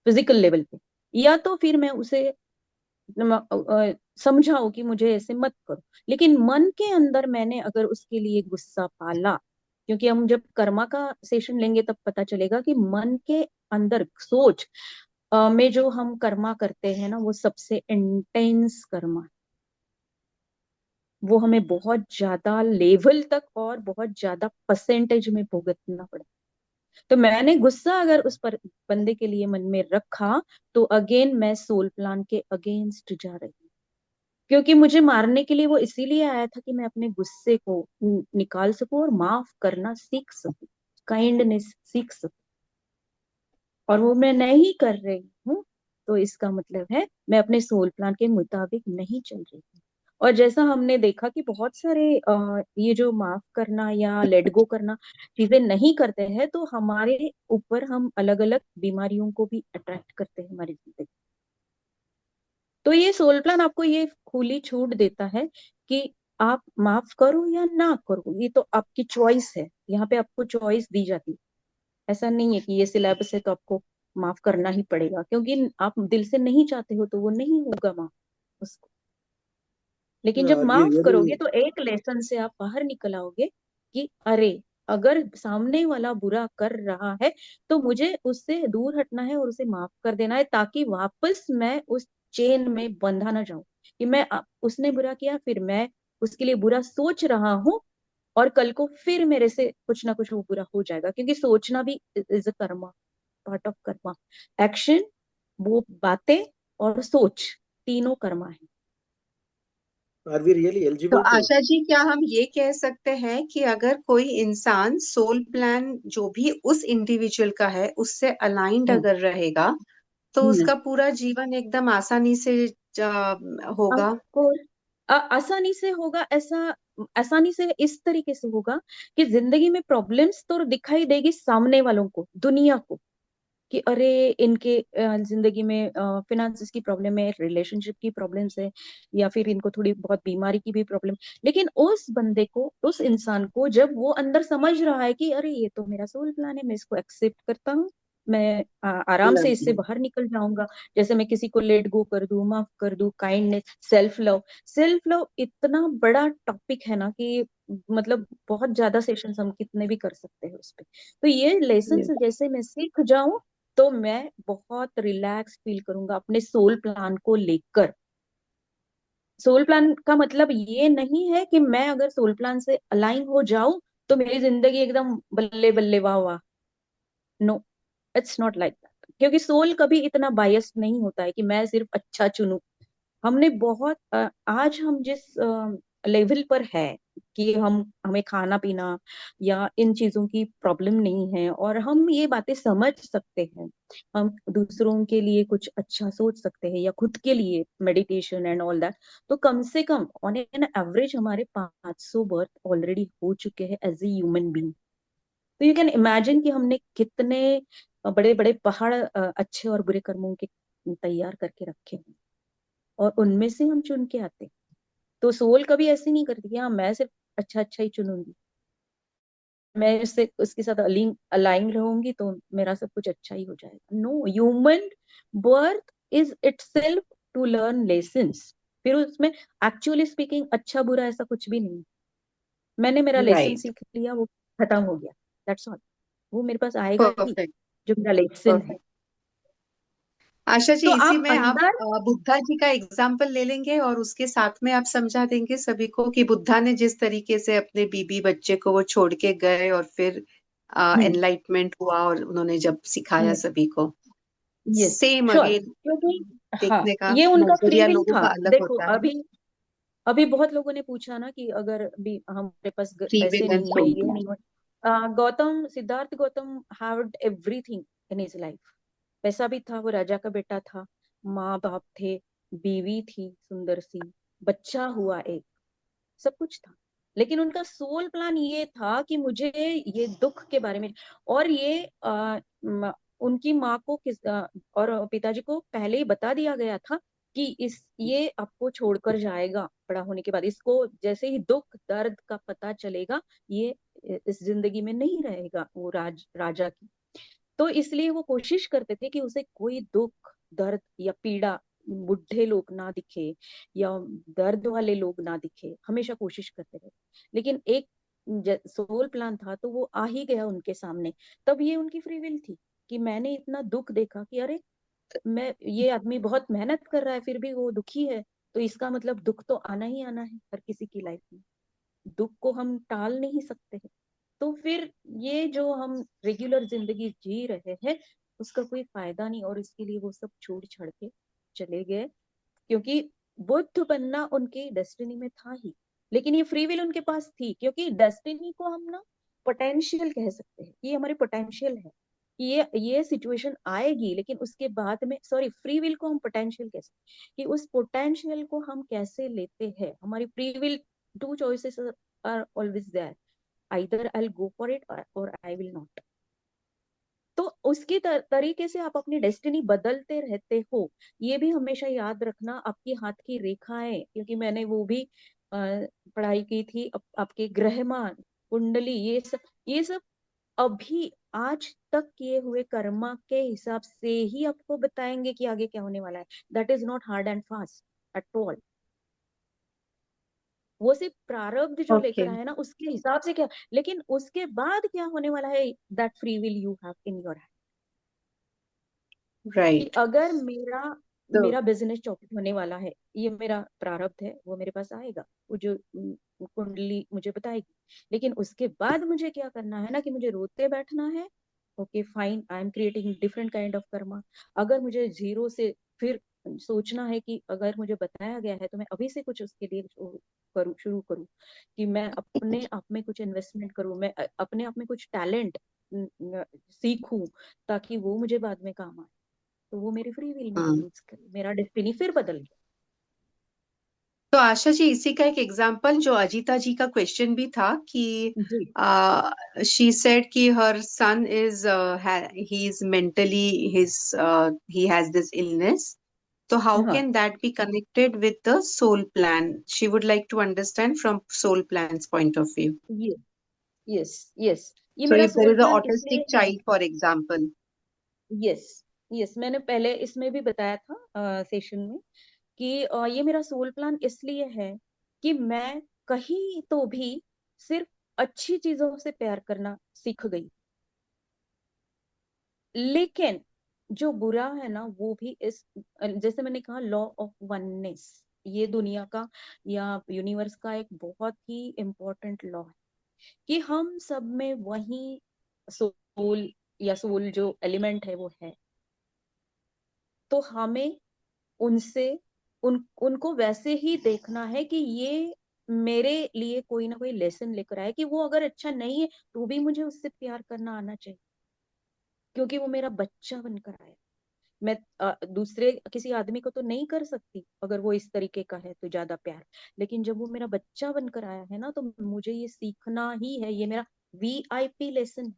फिजिकल लेवल पे, या तो फिर मैं उसे समझाओ कि मुझे ऐसे मत करो। लेकिन मन के अंदर मैंने अगर उसके लिए गुस्सा पाला, क्योंकि हम जब कर्मा का सेशन लेंगे तब पता चलेगा कि मन के अंदर सोच में जो हम कर्मा करते हैं ना, वो सबसे इंटेंस कर्मा है। वो हमें बहुत ज्यादा लेवल तक और बहुत ज्यादा परसेंटेज में भुगतना पड़े। तो मैंने गुस्सा अगर उस पर बंदे के लिए मन में रखा, तो अगेन मैं सोल प्लान के अगेंस्ट जा रही हूँ। क्योंकि मुझे मारने के लिए वो इसीलिए आया था कि मैं अपने गुस्से को निकाल सकूं और माफ करना सीख सकूं, काइंडनेस सीख सकूं, और वो मैं नहीं कर रही हूँ। तो इसका मतलब है मैं अपने सोल प्लान के मुताबिक नहीं चल रही हूँ। और जैसा हमने देखा कि बहुत सारे ये जो माफ करना या लेट गो करना चीजें नहीं करते हैं, तो हमारे ऊपर हम अलग अलग बीमारियों को भी अट्रैक्ट करते हैं हमारी जिंदगी। तो ये सोल प्लान आपको ये खुली छूट देता है कि आप माफ करो या ना करो, ये तो आपकी चॉइस है। यहाँ पे आपको चॉइस दी जाती है। ऐसा नहीं है कि ये सिलेबस है तो आपको माफ करना ही पड़ेगा, क्योंकि आप दिल से नहीं चाहते हो तो वो नहीं होगा माफ उसको। लेकिन जब ये माफ रियली करोगे तो एक लेसन से आप बाहर निकल आओगे कि अरे, अगर सामने वाला बुरा कर रहा है तो मुझे उससे दूर हटना है और उसे माफ कर देना है, ताकि वापस मैं उस चेन में बंधा ना जाऊं कि मैं उसने बुरा किया, फिर मैं उसके लिए बुरा सोच रहा हूं, और कल को फिर मेरे से कुछ ना कुछ वो बुरा हो जाएगा। क्योंकि सोचना भी is a Karma, part of Karma. Action, वो बातें और सोच, तीनों कर्मा है। आर वी रियली तो एलिजिबल टू आशा जी, क्या हम ये कह सकते हैं कि अगर कोई इंसान सोल प्लान जो भी उस इंडिविजुअल का है उससे अलाइंड हम्म, अगर रहेगा तो हम्म। उसका पूरा जीवन एकदम आसानी से होगा? आपको आसानी से होगा, ऐसा आसानी से इस तरीके से होगा कि जिंदगी में प्रॉब्लम्स तो दिखाई देगी सामने वालों को, दुनिया को, कि अरे इनके जिंदगी में फिनेंसेस की प्रॉब्लम है, रिलेशनशिप की प्रॉब्लम्स है, या फिर इनको थोड़ी बहुत बीमारी की भी प्रॉब्लम। लेकिन उस बंदे को, उस इंसान को, जब वो अंदर समझ रहा है कि अरे ये तो मेरा सोल प्लान है, मैं इसको एक्सेप्ट करता हूँ, मैं आराम से इससे बाहर निकल जाऊंगा। जैसे मैं किसी को लेट गो कर दूं, माफ कर दूं, kindness, self love. Self love इतना बड़ा टॉपिक है ना कि मतलब बहुत ज्यादा सेशंस हम कितने भी कर सकते हैं उस पे। तो ये लेसन Yes. जैसे मैं सीख जाऊं तो मैं बहुत रिलैक्स फील करूंगा अपने सोल प्लान को लेकर। सोल प्लान का मतलब ये नहीं है कि मैं अगर सोल प्लान से अलाइन हो जाऊं तो मेरी जिंदगी एकदम बल्ले बल्ले वाह वाह। No, it's not like that. क्योंकि सोल कभी इतना बायस्ड नहीं होता है कि मैं सिर्फ अच्छा चुनूं। हमने बहुत आज हम जिस लेवल पर है कि हमें खाना पीना या इन चीजों की प्रॉब्लम नहीं है, और हम ये बातें समझ सकते हैं, हम दूसरों के लिए कुछ अच्छा सोच सकते हैं या खुद के लिए मेडिटेशन एंड ऑल दैट। तो कम से कम ऑन एन एवरेज हमारे 500 बर्थ ऑलरेडी हो चुके हैं एज ए ह्यूमन बीइंग। तो यू कैन इमेजिन कि हमने कितने बड़े बड़े पहाड़ अच्छे और बुरे कर्मों के तैयार करके रखे हैं, और उनमें से हम चुन के आते हैं। तो सोल कभी ऐसे नहीं करती कि हाँ मैं सिर्फ अच्छा अच्छा ही चुनूंगी, मैं इससे उसके साथ अलाइन रहूंगी तो मेरा सब कुछ अच्छा ही हो जाएगा। No, human birth is itself to learn lessons. फिर उसमें एक्चुअली स्पीकिंग अच्छा बुरा ऐसा कुछ भी नहीं। मैंने मेरा लेसन राइट, सीख लिया, वो खत्म हो गया, दैट्स ऑल। वो मेरे पास आएगा ही परफेक्ट, जो मेरा लेसन है। परफेक्ट। आशा जी, तो इसी आप में आप अंदर, बुद्धा जी का एग्जाम्पल ले लेंगे और उसके साथ में आप समझा देंगे सभी को कि बुद्धा ने जिस तरीके से अपने बीबी बच्चे को वो छोड़ के गए और फिर एनलाइटमेंट हुआ और उन्होंने जब सिखाया सभी को, यस सेम श्योर, अगेन क्योंकि हाँ, देखने का ये उनका फ्री नजरिया विल लोगों था। का अलग देखो होता है। अभी, अभी बहुत लोगों ने पूछा ना कि अगर भी हमारे पास फ्री पैसे विल एंड नहीं है, सोल ये नहीं है। Gautam, Siddharth Gautam had everything in his life. पैसा भी था, वो राजा का बेटा था, माँ बाप थे, बीवी थी सुंदर सी, बच्चा हुआ एक, सब कुछ था। लेकिन उनका सोल प्लान ये था कि मुझे ये दुख के बारे में, और ये उनकी माँ को और पिताजी को पहले ही बता दिया गया था कि इस ये आपको छोड़कर जाएगा बड़ा होने के बाद। इसको जैसे ही दुख दर्द का पता चलेगा, ये इस जिंदगी में नहीं रहेगा वो राजा की। तो इसलिए वो कोशिश करते थे कि उसे कोई दुख दर्द या पीड़ा, बुढ़े लोग ना दिखे या दर्द वाले लोग ना दिखे, हमेशा कोशिश करते रहे। लेकिन एक सोल प्लान था तो वो आ ही गया उनके सामने। तब ये उनकी फ्री विल थी कि मैंने इतना दुख देखा कि अरे, मैं ये आदमी बहुत मेहनत कर रहा है फिर भी वो दुखी है, तो इसका मतलब दुख तो आना ही आना है हर किसी की लाइफ में, दुख को हम टाल नहीं सकते हैं। तो फिर ये जो हम रेगुलर जिंदगी जी रहे हैं उसका कोई फायदा नहीं, और इसके लिए वो सब छोड़ छाड़ के चले गए, क्योंकि बुद्ध बनना उनकी डेस्टिनी में था ही। लेकिन ये फ्री विल उनके पास थी, क्योंकि डेस्टिनी को हम ना पोटेंशियल कह सकते हैं, ये हमारी पोटेंशियल है कि ये सिचुएशन आएगी, लेकिन उसके बाद में, सॉरी, फ्री विल को हम पोटेंशियल कह सकते हैं कि उस पोटेंशियल को हम कैसे लेते हैं। हमारी free will, two choices are always there, either I will go for it और आई विल नॉट। तो उसकी तरीके से आप अपनी डेस्टिनी बदलते रहते हो, ये भी हमेशा याद रखना। आपकी हाथ की रेखाएं, क्योंकि मैंने वो भी पढ़ाई की थी, आपके ग्रहमान कुंडली, ये सब अभी आज तक किए हुए कर्मा के हिसाब से ही आपको बताएंगे कि आगे क्या होने वाला है। That is not hard and fast at all. वो सिर्फ प्रारब्ध जो ओके, लेकर आए ना उसके हिसाब से क्या, लेकिन उसके बाद क्या होने वाला है, that free will you have in your, कि राइट। अगर मेरा तो मेरा बिजनेस चौपट होने वाला है, ये मेरा प्रारब्ध है, वो मेरे पास आएगा, वो जो कुंडली मुझे बताएगी। लेकिन उसके बाद मुझे क्या करना है ना, कि मुझे रोते बैठना है, okay fine, I am creating different kind of Karma. अगर मुझे जीरो से फिर सोचना है कि अगर मुझे बताया गया है तो मैं अभी से कुछ उसके लिए करूँ, शुरू करूँ, कि मैं अपने आप में कुछ इन्वेस्टमेंट करूँ, मैं अपने आप में कुछ टैलेंट सीखूं, ताकि वो मुझे बाद में काम आए। तो वो मेरी फ्री विल मैंने हाँ, यूज करी, मेरा डेस्टिनी फिर बदल गया। तो आशा जी, इसी का एक एग्जाम्पल जो अजीता जी का क्वेश्चन भी था कि जी शी सेड कि her son is he is mentally his he has this illness, so how हाँ, can that be connected with the soul plan? She would like to understand from soul plan's point of view. ये yes yes, ये So मेरा if there soul is a plan इसलिए autistic है। child, for example. Yes yes, मैंने पहले इसमें भी बताया था सेशन में कि ये मेरा सोल प्लान इसलिए है कि मैं कहीं तो भी सिर्फ अच्छी चीजों से प्यार करना सीख गई, लेकिन जो बुरा है ना वो भी इस, जैसे मैंने कहा, लॉ ऑफ वननेस, ये दुनिया का या यूनिवर्स का एक बहुत ही इम्पोर्टेंट लॉ है कि हम सब में वही सोल या सोल जो एलिमेंट है वो है। तो हमें उनसे उनको वैसे ही देखना है कि ये मेरे लिए कोई ना कोई लेसन लेकर आए, कि वो अगर अच्छा नहीं है तो भी मुझे उससे प्यार करना आना चाहिए, क्योंकि वो मेरा बच्चा बनकर आया। मैं दूसरे किसी आदमी को तो नहीं कर सकती अगर वो इस तरीके का है तो ज्यादा प्यार, लेकिन जब वो मेरा बच्चा बनकर आया है ना, तो मुझे ये सीखना ही है, ये मेरा वीआईपी लेसन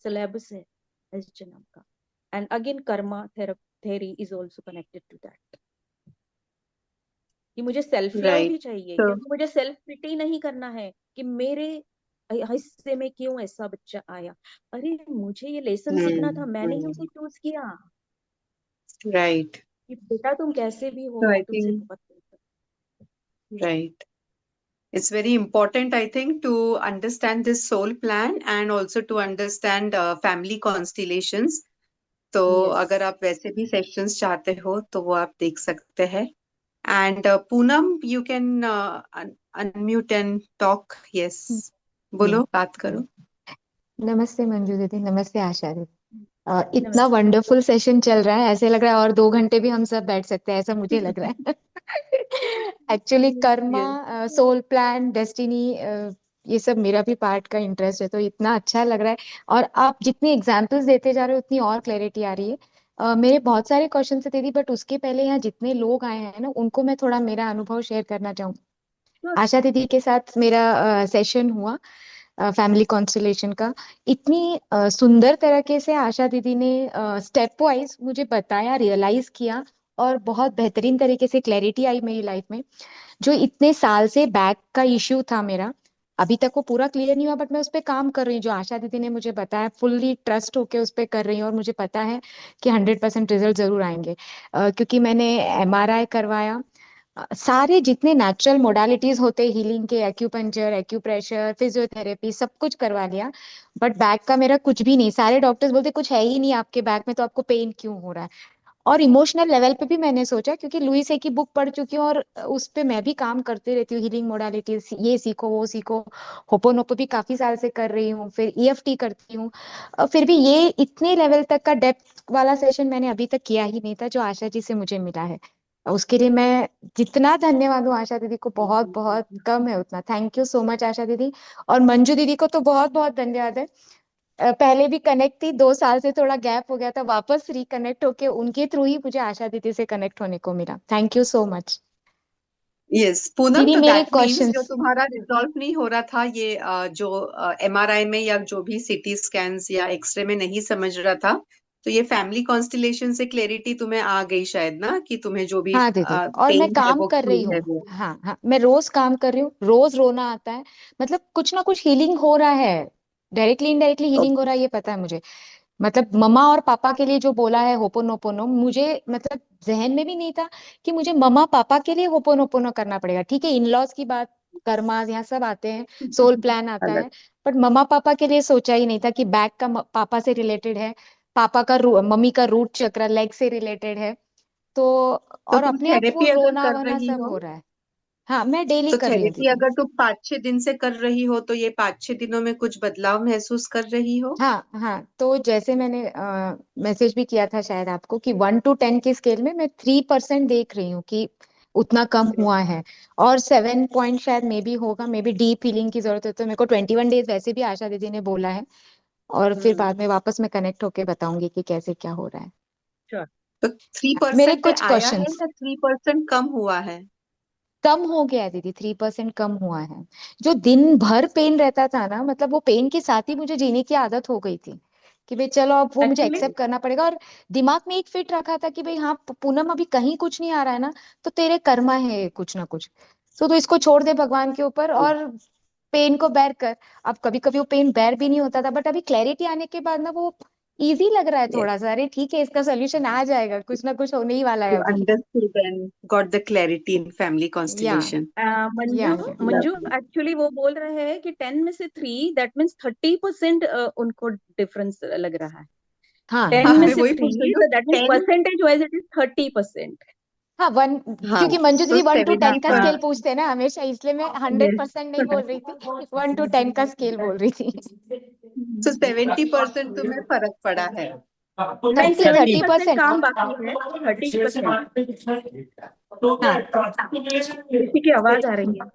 सिलेबस है इस जन्म का। And again karma theory is also connected to that, कि मुझे सेल्फ लव Right. भी चाहिए, So, क्योंकि मुझे सेल्फ पिटी नहीं करना है कि मेरे हिस्से में क्यों ऐसा बच्चा आया। अरे मुझे ये लेसन सीखना था, मैंने ही उसे चूज किया right. कि बेटा तुम कैसे भी हो, So मैं I तुमसे think, बहुत प्यार करती right. It's very important, I think, to understand this soul plan and also to understand family constellations. तो अगर यस आप वैसे भी सेशंस चाहते हो तो वो आप देख सकते हैं. And Poonam, you can unmute and talk. Yes. बोलो, बात करो. नमस्ते मंजू दीदी, नमस्ते आशा दीदी। इतना नमस्ते वंडरफुल सेशन चल रहा है, ऐसे लग रहा है और 2 घंटे भी हम सब बैठ सकते हैं, ऐसा मुझे लग रहा है। Actually karma, Yes. Soul plan, destiny, ये सब मेरा भी पार्ट का इंटरेस्ट है, तो इतना अच्छा लग रहा है। और आप जितनी एग्जांपल्स देते जा रहे हो उतनी और क्लैरिटी आ रही है। मेरे बहुत सारे क्वेश्चन थे दीदी, बट उसके पहले यहाँ जितने लोग आए हैं ना, उनको मैं थोड़ा मेरा अनुभव शेयर करना चाहूँ। आशा दीदी के साथ मेरा सेशन हुआ फैमिली कॉन्स्टलेशन का। इतनी सुंदर तरीके से आशा दीदी ने स्टेप वाइज मुझे बताया, रियलाइज किया, और बहुत बेहतरीन तरीके से क्लैरिटी आई मेरी लाइफ में। जो इतने साल से बैक का इश्यू था मेरा, अभी तक वो पूरा क्लियर नहीं हुआ, बट मैं उस पर काम कर रही हूँ। जो आशा दीदी ने मुझे बताया, फुल्ली ट्रस्ट होके उस पर कर रही हूँ, और मुझे पता है कि 100% रिजल्ट जरूर आएंगे। क्योंकि मैंने एमआरआई करवाया, सारे जितने नेचुरल मोडालिटीज होते हैं हीलिंग के, एक्यूपंचर, एक्यूप्रेशर, फिजियोथेरेपी, सब कुछ करवा लिया, बट बैक का मेरा कुछ भी नहीं। सारे डॉक्टर्स बोलते कुछ है ही नहीं आपके बैक में, तो आपको पेन क्यों हो रहा है। और इमोशनल लेवल पे भी मैंने सोचा, क्योंकि लुई से की बुक पढ़ चुकी हूँ, और उस पे मैं भी काम करती रहती हूँ, हीलिंग मोडालिटीज, ये सीखो वो सीखो। होपोनोपो भी काफी साल से कर रही हूँ, फिर ईएफटी करती हूँ। फिर भी ये इतने लेवल तक का डेप्थ वाला सेशन मैंने अभी तक किया ही नहीं था, जो आशा जी से मुझे मिला है। उसके लिए मैं जितना धन्यवाद हूँ आशा दीदी को, बहुत बहुत कम है उतना। थैंक यू सो मच आशा दीदी। और मंजू दीदी को तो बहुत बहुत धन्यवाद है। पहले भी कनेक्ट थी, 2 साल से थोड़ा गैप हो गया था, वापस रिकनेक्ट होके उनके थ्रू ही मुझे आशा दीदी से कनेक्ट होने को मिला। Thank you so much Yes, Poonam, दीदी। तो मेरे दैट मीन्स जो क्वेश्चंस, तुम्हारा रिजॉल्व नहीं हो रहा था, ये जो एमआरआई में या जो भी सीटी स्कैन्स या एक्सरे में नहीं समझ रहा था, तो ये फैमिली कॉन्स्टिलेशन से क्लेरिटी तुम्हें आ गई शायद ना, कि तुम्हें जो भी हाँ दीदी, और मैं पेन है काम वो कर रही क्यों है हूँ। वो. हाँ हाँ, मैं रोज काम कर रही हूँ, रोज रोना आता है। मतलब कुछ ना कुछ हीलिंग हो रहा है, डायरेक्टली इनडायरेक्टली हीलिंग हो Okay. रहा है, ये पता है मुझे। मतलब मम्मा और पापा के लिए जो बोला है होपोनोपोनो, मुझे मतलब जहन में भी नहीं था कि मुझे मम्मा पापा के लिए होपोनोपोनो करना पड़ेगा। ठीक है, इन लॉज की बात, कर्मास यहाँ सब आते हैं, सोल प्लान आता अलग. है, बट मम्मा पापा के लिए सोचा ही नहीं था कि बैक का पापा से रिलेटेड है, पापा का मम्मी का रूट चक्र लेग से रिलेटेड है। तो तो और तुम अपने आप वो थेरेपी अगर रोना कर वोना रही सब हो, हो रहा है। हाँ, मैं डेली तो कर रही हूँ थेरेपी दीदी। अगर तुम 5-6 दिन से कर रही हो, तो ये 5-6 दिनों में कुछ बदलाव महसूस कर रही हो? हाँ हाँ, तो जैसे मैंने मैसेज भी किया था शायद आपको, कि 1 to 10 की स्केल में मैं 3% देख रही हूँ कि उतना कम हुआ है। और 7 पॉइंट शायद मे बी होगा, मे बी डीप हीलिंग की जरूरत है। तो मेरे को 21 डेज वैसे भी आशा दीदी ने बोला है, और फिर बाद में वापस मैं कनेक्ट होके बताऊंगी कि कैसे क्या हो रहा है। श्योर। तो थ्री मेरे परसेंट कुछ आया है क्वेश्चंस, या 3% कम हुआ है? कम हो गया है दीदी, 3% कम हुआ है। जो दिन भर पेन रहता था ना, मतलब वो पेन के साथ ही मुझे जीने की आदत हो गई थी, कि भाई चलो अब वो मुझे एक्चुअली एक्सेप्ट करना पड़ेगा। और दिमाग में एक फिट रखा था कि भाई हाँ पूनम, अभी कहीं कुछ नहीं आ रहा है ना, तो तेरे कर्मा है कुछ ना कुछ, तो इसको छोड़ दे भगवान के ऊपर, और पेन को बेर कर। अब कभी कभी वो पेन बेर भी नहीं होता था, बट अभी क्लैरिटी आने के बाद ना वो इजी लग रहा है Yes. थोड़ा सा। अरे ठीक है, इसका सोल्यूशन आ जाएगा, कुछ ना कुछ होने ही वाला है You अभी। understood and got the clarity in family या constellation. मंजू या मंजू Lovely. एक्चुअली वो बोल रहे हैं कि 10 में से 3, दैट मीन्स 30% उनको डिफरेंस लग रहा है। हाँ 10 हाँ हाँ, में मैं से वही पूछ रही 3, हूँ. तो that means 10. Percentage wise it is 30%। हाँ वन, हाँ, क्योंकि मंजू तो दीदी 1 to 10 का 70%. स्केल पूछते हैं ना हमेशा, इसलिए मैं हंड्रेड यस। परसेंट नहीं बोल रही थी, 1 to 10 का स्केल बोल रही थी। तो 70% तुम्हें फर्क पड़ा है. नहीं, thirty seventy thirty percent percent काम बाकी है। 30%। हाँ किसी की आवाज आ रही है।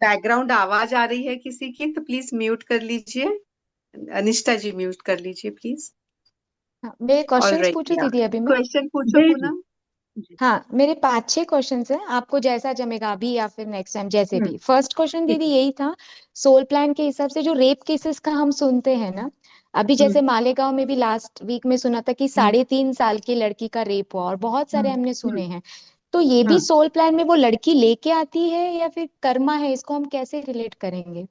बैकग्राउंड आवाज आ रही है किसी की, तो प्लीज म्यूट कर लीजिए. अनिष्ठा जी, म्यूट कर लीजिए प्लीज. हाँ, मेरे ऑल क्वेश्चंस राइट. पूछो या दीदी अभी मैं। क्वेश्चन पूछो जी जी पूनम. जी। हाँ, मेरे 5-6 क्वेश्चंस हैं, आपको जैसा जमेगा अभी या फिर नेक्स्ट टाइम, जैसे भी। फर्स्ट क्वेश्चन ठीक दीदी है। यही था, सोल प्लान के हिसाब से जो रेप केसेस का हम सुनते हैं ना, अभी हम्म जैसे मालेगांव में भी लास्ट वीक में सुना था कि हम्म 3.5 साल की लड़की का रेप हुआ, और बहुत सारे हमने सुने हम्म, हैं। तो ये भी हाँ। सोल प्लान में वो लड़की लेके आती है, या फिर कर्मा है, इसको हम कैसे रिलेट करेंगे?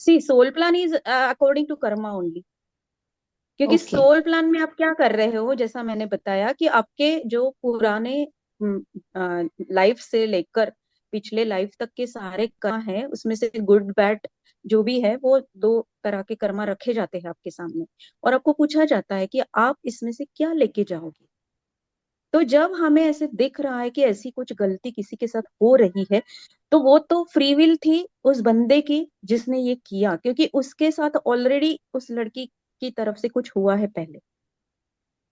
See soul plan is according to karma only. क्योंकि ओके। सोल प्लान में आप क्या कर रहे हो, जैसा मैंने बताया कि आपके जो पुराने लाइफ से लेकर पिछले लाइफ तक के सारे कर्म है, उसमें से गुड बैड जो भी है वो 2 तरह के कर्मा रखे जाते हैं आपके सामने, और आपको पूछा जाता है कि आप इसमें से क्या लेके जाओगे। तो जब हमें ऐसे दिख रहा है कि ऐसी कुछ गलती किसी के साथ हो रही है, तो वो तो फ्री विल थी उस बंदे की जिसने ये किया, क्योंकि उसके साथ ऑलरेडी उस लड़की की तरफ से कुछ हुआ है पहले,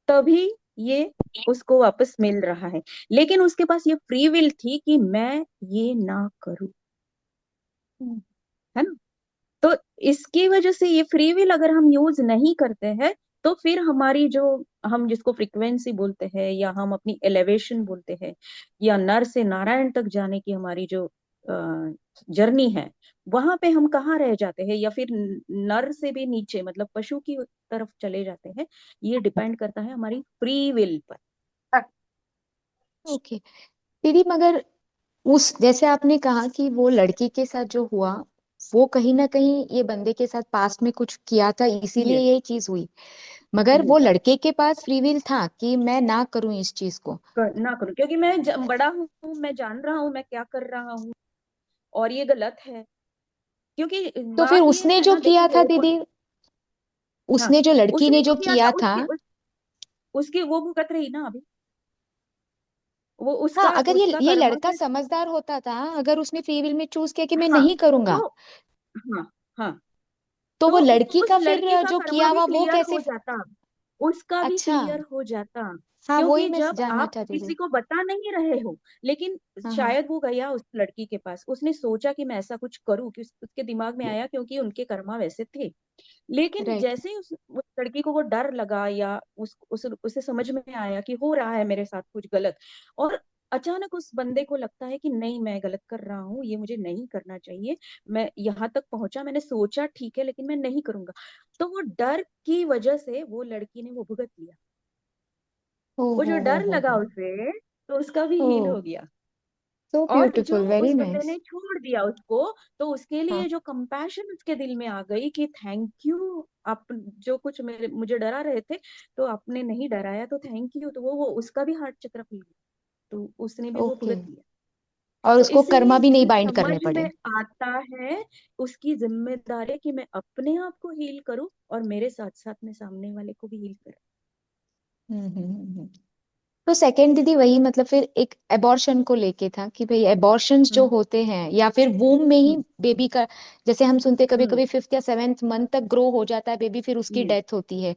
तभी ये उसको वापस मिल रहा है। लेकिन उसके पास ये फ्री विल थी कि मैं ये ना करूं, है ना। तो इसकी वजह से ये फ्री विल अगर हम यूज नहीं करते हैं, तो फिर हमारी जो, हम जिसको फ्रीक्वेंसी बोलते हैं या हम अपनी एलिवेशन बोलते हैं, या नर से नारायण तक जाने की हमारी जो जर्नी है, वहां पे हम कहाँ रह जाते हैं, या फिर नर से भी नीचे मतलब पशु की तरफ चले जाते हैं, ये डिपेंड करता है हमारी फ्री विल पर। ओके दीदी, मगर उस जैसे आपने कहा कि वो लड़की के साथ जो हुआ, वो कहीं ना कहीं ये बंदे के साथ पास्ट में कुछ किया था, इसीलिए यस, ये चीज हुई। मगर वो यस, लड़के के पास फ्री विल था कि मैं ना करूं इस चीज को। ना करूं, क्योंकि मैं बड़ा हूँ, मैं जान रहा हूँ मैं क्या कर रहा हूँ, और ये गलत है। क्योंकि तो फिर बात ये उसने है जो ना, किया था देखिए दीदी, हाँ, उसने जो लड़की उसने ने जो जो किया था किया था, उसकी उसकी वो भुगत रही ना अभी, वो हाँ, उसका अगर उसका ये कर्मा लड़का जो, समझदार होता था, अगर उसने फ्री विल में चूज किया कि मैं हाँ, नहीं करूंगा, तो हाँ, हाँ, तो तो वो लड़की उस का फिर लड़के का जो कर्मा किया भी हुआ वो क्लियर कैसे। हो जाता, उसका भी अच्छा, क्लियर हो जाता। हाँ, वही क्योंकि मैं जब जानना आप चाहती थी। किसी को बता नहीं रहे हो, लेकिन हाँ, हाँ। शायद वो गया उस लड़की के पास, उसने सोचा कि मैं ऐसा कुछ करूं, कि उसके दिमाग में आया, क्योंकि उनके कर्मा वैसे थे। लेकिन राइट। जैसे ही उस लड़की को वो डर लगा, या उसे समझ में आया कि हो रहा है मेरे साथ कुछ गलत, और अचानक उस बंदे को लगता है कि नहीं, मैं गलत कर रहा हूँ, ये मुझे नहीं करना चाहिए, मैं यहाँ तक पहुंचा, मैंने सोचा ठीक है लेकिन मैं नहीं करूंगा, तो वो डर की वजह से वो लड़की ने वो भुगत लिया। ओ वो जो डर लगा हो। उसे, तो उसका भी ओ, हील हो गया। सो और जो ब्यूटीफुल, वेरी उस बंदे नाइस। ने छोड़ दिया उसको, तो उसके हाँ। लिए जो कंपैशन उसके दिल में आ गई कि थैंक यू, आप जो कुछ मुझे डरा रहे थे, तो आपने नहीं डराया, तो थैंक यू, तो वो उसका भी हार्ट चक्र खुल गया, तो उसने भी वो ओके, भुगत लिया। और तो उसको कर्मा इसीलिए भी नहीं जिसे बाइंड समझ करने में पड़े। आता है, उसकी जिम्मेदारी है कि मैं अपने आप को हील करूं, और मेरे साथ साथ में सामने वाले को भी हील करूं। हम्म। तो सेकंड दीदी वही, मतलब फिर एक एबॉर्शन को लेके था कि भाई एबॉर्शंस जो हम्म, होते हैं या फिर वूम में ही हम्म, बेबी का, जैसे हम सुनते कभी हम्म, कभी 5th या 7th मंथ तक ग्रो हो जाता है बेबी, फिर उसकी हम्म। डेथ होती है।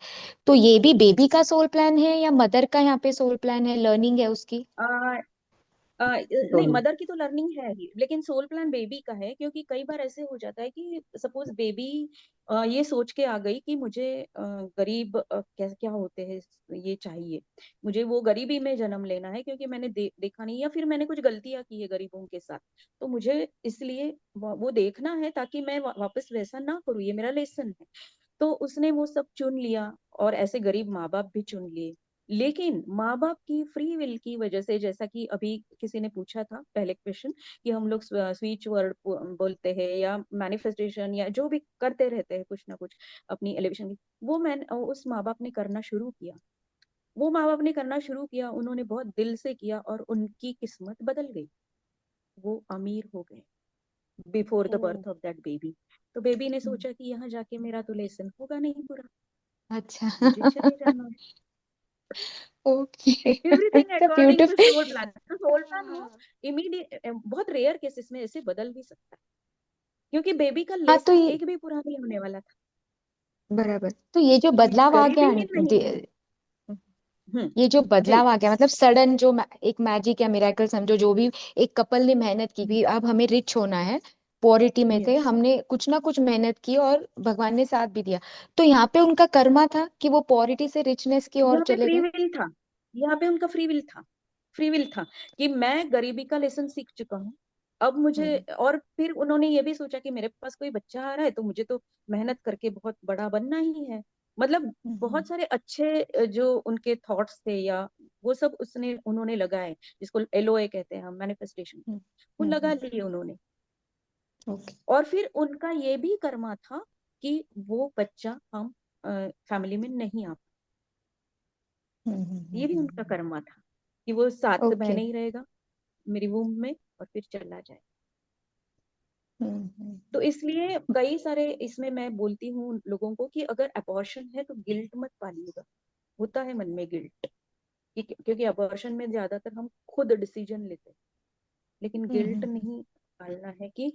तो ये भी बेबी का सोल प्लान है या मदर का यहाँ पे सोल प्लान है, लर्निंग है उसकी। नहीं, दोनों। मदर की तो लर्निंग है ही, लेकिन सोल प्लान बेबी का है, क्योंकि कई बार ऐसे हो जाता है कि सपोज बेबी ये सोच के आ गई कि मुझे गरीब क्या क्या होते हैं ये चाहिए, मुझे वो गरीबी में जन्म लेना है, क्योंकि मैंने देखा नहीं, या फिर मैंने कुछ गलतियां की है गरीबों के साथ, तो मुझे इसलिए वो देखना है, ताकि मैं वापस वैसा ना करूँ, ये मेरा लेसन है। तो उसने वो सब चुन लिया, और ऐसे गरीब माँ बाप भी चुन लिए। लेकिन माँ बाप की फ्री विल की वजह से, जैसा कि अभी किसी ने पूछा था पहले क्वेश्चन, कि हम लोग स्विच वर्ड बोलते हैं या मैनिफेस्टेशन या जो भी करते रहते हैं कुछ ना कुछ अपनी एलिवेशन की, वो मैं उस माँ बाप ने करना शुरू किया, वो माँ बाप ने करना शुरू किया, उन्होंने बहुत दिल से किया, और उनकी किस्मत बदल गई, वो अमीर हो गए before the oh, birth of that baby. तो बेबी ने सोचा कि यहाँ जाके मेरा तो लेसन होगा नहीं पूरा, अच्छा। मुझे चले जाना है। ओके। एवरीथिंग तो according to beautiful. Soul plan, तो सोल प्लान वो इमीडिएट, बहुत रेयर केसेस में ऐसे बदल भी सकता है, क्योंकि बेबी का हाँ, तो लेसन ये एक भी पूरा नहीं होने वाला था, बराबर, तो ये जो बदलाव आ गरीबी गया, में नहीं। हम्म। ये जो जी। बदलाव आ गया, मतलब सडन जो एक मैजिक या मिराकल समझो, जो भी एक कपल ने मेहनत की कि अब हमें रिच होना है, पॉवर्टी में थे, यस, हमने कुछ ना कुछ मेहनत की और भगवान ने साथ भी दिया, तो यहाँ पे उनका कर्मा था कि वो पॉवर्टी से रिचनेस की ओर यहाँ पे चले फ्री गए। विल था, यहाँ पे उनका फ्री विल था, फ्री विल था कि मैं गरीबी का लेसन सीख चुका हूँ, अब मुझे, हम्म, और फिर उन्होंने ये भी सोचा कि मेरे पास कोई बच्चा आ रहा है, तो मुझे तो मेहनत करके बहुत बड़ा बनना ही है, मतलब हम्म, बहुत सारे अच्छे जो उनके थॉट्स थे, या वो सब उसने उन्होंने लगाए, जिसको LOA कहते हैं हम, मैनिफेस्टेशन, हम्म, वो लगा हम्म, लिए उन्होंने। ओके। और फिर उनका ये भी कर्मा था कि वो बच्चा हम फैमिली में नहीं आ, ये भी उनका कर्मा था कि वो 7 ओके। महीने ही रहेगा मेरी वूम में, और फिर चला जाए। हम्म। तो इसलिए कई सारे इसमें मैं बोलती हूँ लोगों को कि अगर अबॉर्शन है तो गिल्ट मत पालिएगा। होता है मन में गिल्ट, क्योंकि अबॉर्शन में ज्यादातर हम खुद डिसीजन लेते हैं, लेकिन गिल्ट हम्म। नहीं पालना है कि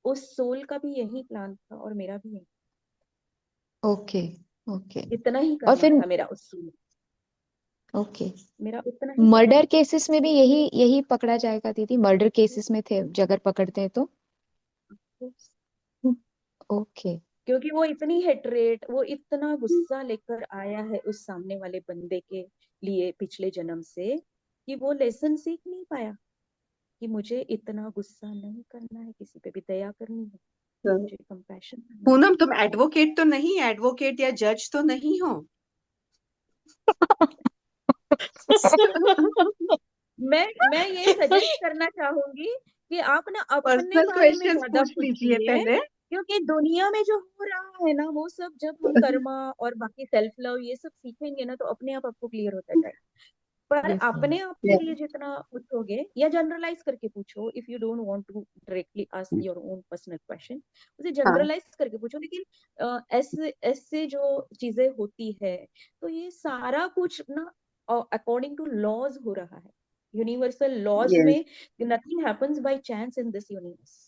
उस सोल का भी यही प्लान था और मेरा भी यही, ओके ओके। इतना ही और करना फिर था मेरा उस सोल, ओके, मेरा उतना ही करना मर्डर केसेस में भी यही यही पकड़ा जाएगा दीदी? मर्डर केसेस में थे अगर पकड़ते हैं तो? था। ओके। क्योंकि वो इतनी हेटरेट, वो इतना गुस्सा लेकर आया है उस सामने वाले बंदे के लिए पिछले जन्म से, कि वो लेसन सीख नहीं पाया कि मुझे इतना गुस्सा नहीं करना है, किसी पे भी दया करनी है, तो मुझे कंपैशन करना है। पूनम, तुम एडवोकेट तो नहीं, एडवोकेट या जज तो नहीं हो? मैं ये सजेस्ट करना चाहूंगी कि आप ना अपने पर्सनल बारे में क्वेश्चंस ज्यादा पूछ लीजिए पूछिए, पहले। क्योंकि दुनिया में जो हो रहा है ना वो सब जब हम कर्मा और बाकी सेल्फ लव ये सब सीखेंगे ना तो अपने आप आपको क्लियर होता जाएगा। पर यस, अपने आप के यस। लिए जितना पूछोगे या जनरलाइज करके पूछो, if you don't want to directly ask your own personal question, उसे हाँ, जनरलाइज करके पूछो। लेकिन ऐसे ऐसे जो चीजें होती है तो ये सारा कुछ ना अकॉर्डिंग टू लॉज हो रहा है, यूनिवर्सल लॉज यस। में। Nothing happens by chance in this universe,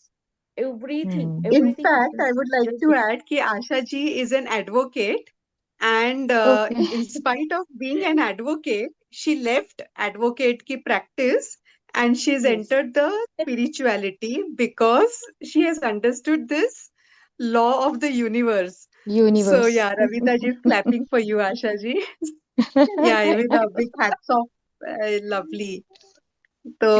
everything hmm. In everything fact, I happens would like just to because. add कि Asha ji is an advocate, and okay. in spite of being an advocate, she left advocate की practice and she's yes entered the spirituality because she has understood this law of the universe. So universe. yeah, Ravita ji is clapping for you, Asha ji. Yeah, even a big hats off. Lovely. So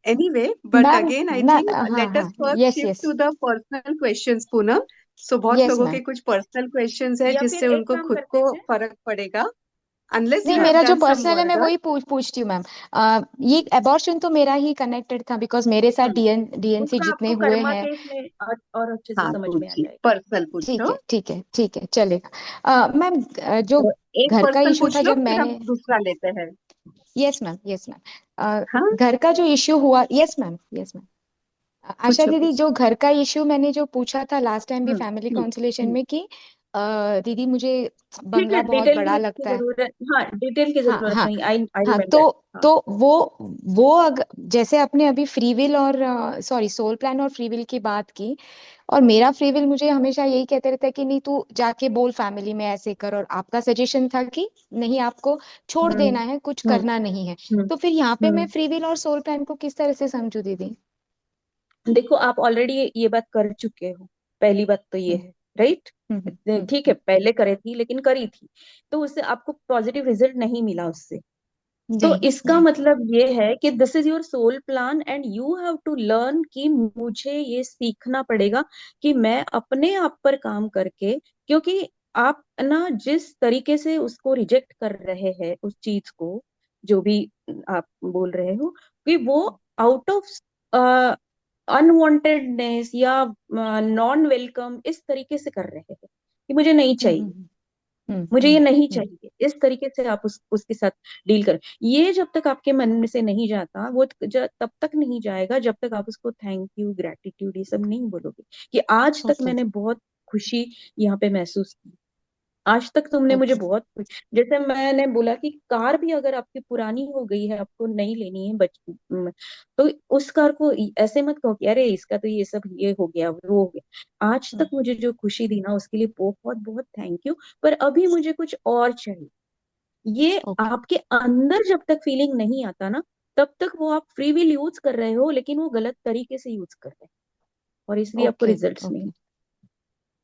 anyway, but ma'am, again, I मैं, think हाँ let us हाँ, first yes shift yes, to the personal questions, Poonam. So बहुत yes लोगों के ma'am. कुछ personal questions है या फिर जिससे एक उनको काम खुद करते को हैं। फर्क पड़ेगा. Unless नहीं, you हाँ have मेरा जो done some पर्सनल है मैं murder. वही पूछती हूँ मैम। ये अबॉर्शन तो मेरा ही कनेक्टेड था बिकॉज मेरे साथ डीएनसी उसका जितने आपको हुए कर्मा हैं। केस में और अच्छे से हाँ, समझ में आ पूछिए, जाएगा। पर्सनल ठीक पूछो. है ठीक है ठीक है, चलेगा। मैम, जो तो एक घर का पर्सन इशू था पूछ लो, जब फिर हम मैंने, दूसरा लेते हैं. यस मैम यस मैम, हाँ, घर का जो इश्यू हुआ, यस मैम यस मैम, आशा पूछो दीदी, पूछो. जो घर का इश्यू मैंने जो पूछा था लास्ट टाइम भी हम्म, फैमिली हम्म, काउंसलेशन हम्म. में कि दीदी मुझे ठीक है, बंगला बहुत डिटेल बड़ा की लगता है। जरूरत, हाँ डिटेल की हाँ जरूरत हाँ नहीं, आई आई हाँ, रिमेम्बर। हाँ तो वो जैसे अपने अभी फ्री विल और सॉरी सोल प्लान और फ्री विल की बात की, और मेरा फ्री विल मुझे हमेशा यही कहते रहता है कि नहीं तू जाके बोल फैमिली में ऐसे कर, और आपका सजेशन था कि नहीं आपको छोड़ हम्म देना है, कुछ हम्म करना नहीं है। हम्म तो फिर यहाँ पे मैं हम्म। फ्री विल और सोल प्लान को किस तरह से समझू दीदी? देखो आप ऑलरेडी ये बात कर चुके हो, पहली बात तो ये हम्म है, राइट। ठीक है, हम्म। पहले करे थी लेकिन करी थी, तो उससे आपको पॉजिटिव रिजल्ट नहीं मिला उससे। तो नहीं इसका नहीं। मतलब ये है कि this is your soul plan and you have to learn कि मुझे ये सीखना पड़ेगा कि मैं अपने आप पर काम करके, क्योंकि आप ना जिस तरीके से उसको रिजेक्ट कर रहे हैं उस चीज को, जो भी आप बोल रहे हो, कि वो आउट ऑफ अनवांटेडनेस या नॉन वेलकम इस तरीके से कर रहे हैं कि मुझे नहीं हम्म चाहिए, हम्म मुझे ये नहीं हम्म। चाहिए, इस तरीके से आप उसके साथ डील करें। ये जब तक आपके मन में से नहीं जाता, वो तब तक नहीं जाएगा जब तक आप उसको थैंक यू ग्रेटिट्यूड ये सब नहीं बोलोगे कि आज तक ओके मैंने बहुत खुशी यहाँ पे महसूस की, आज तक तुमने मुझे ओके बहुत जैसे मैंने बोला कि कार भी अगर आपकी पुरानी हो गई है, आपको नहीं लेनी है तो उस कार को ऐसे मत कहो कि अरे इसका तो ये सब ये हो गया वो हो गया, आज तक मुझे जो खुशी दी ना उसके लिए बहुत बहुत थैंक यू, पर अभी मुझे कुछ और चाहिए। ये ओके आपके अंदर जब तक फीलिंग नहीं आता ना, तब तक वो आप फ्री विल यूज कर रहे हो, लेकिन वो गलत तरीके से यूज कर रहे हैं और इसलिए आपको ओके रिजल्ट्स नहीं।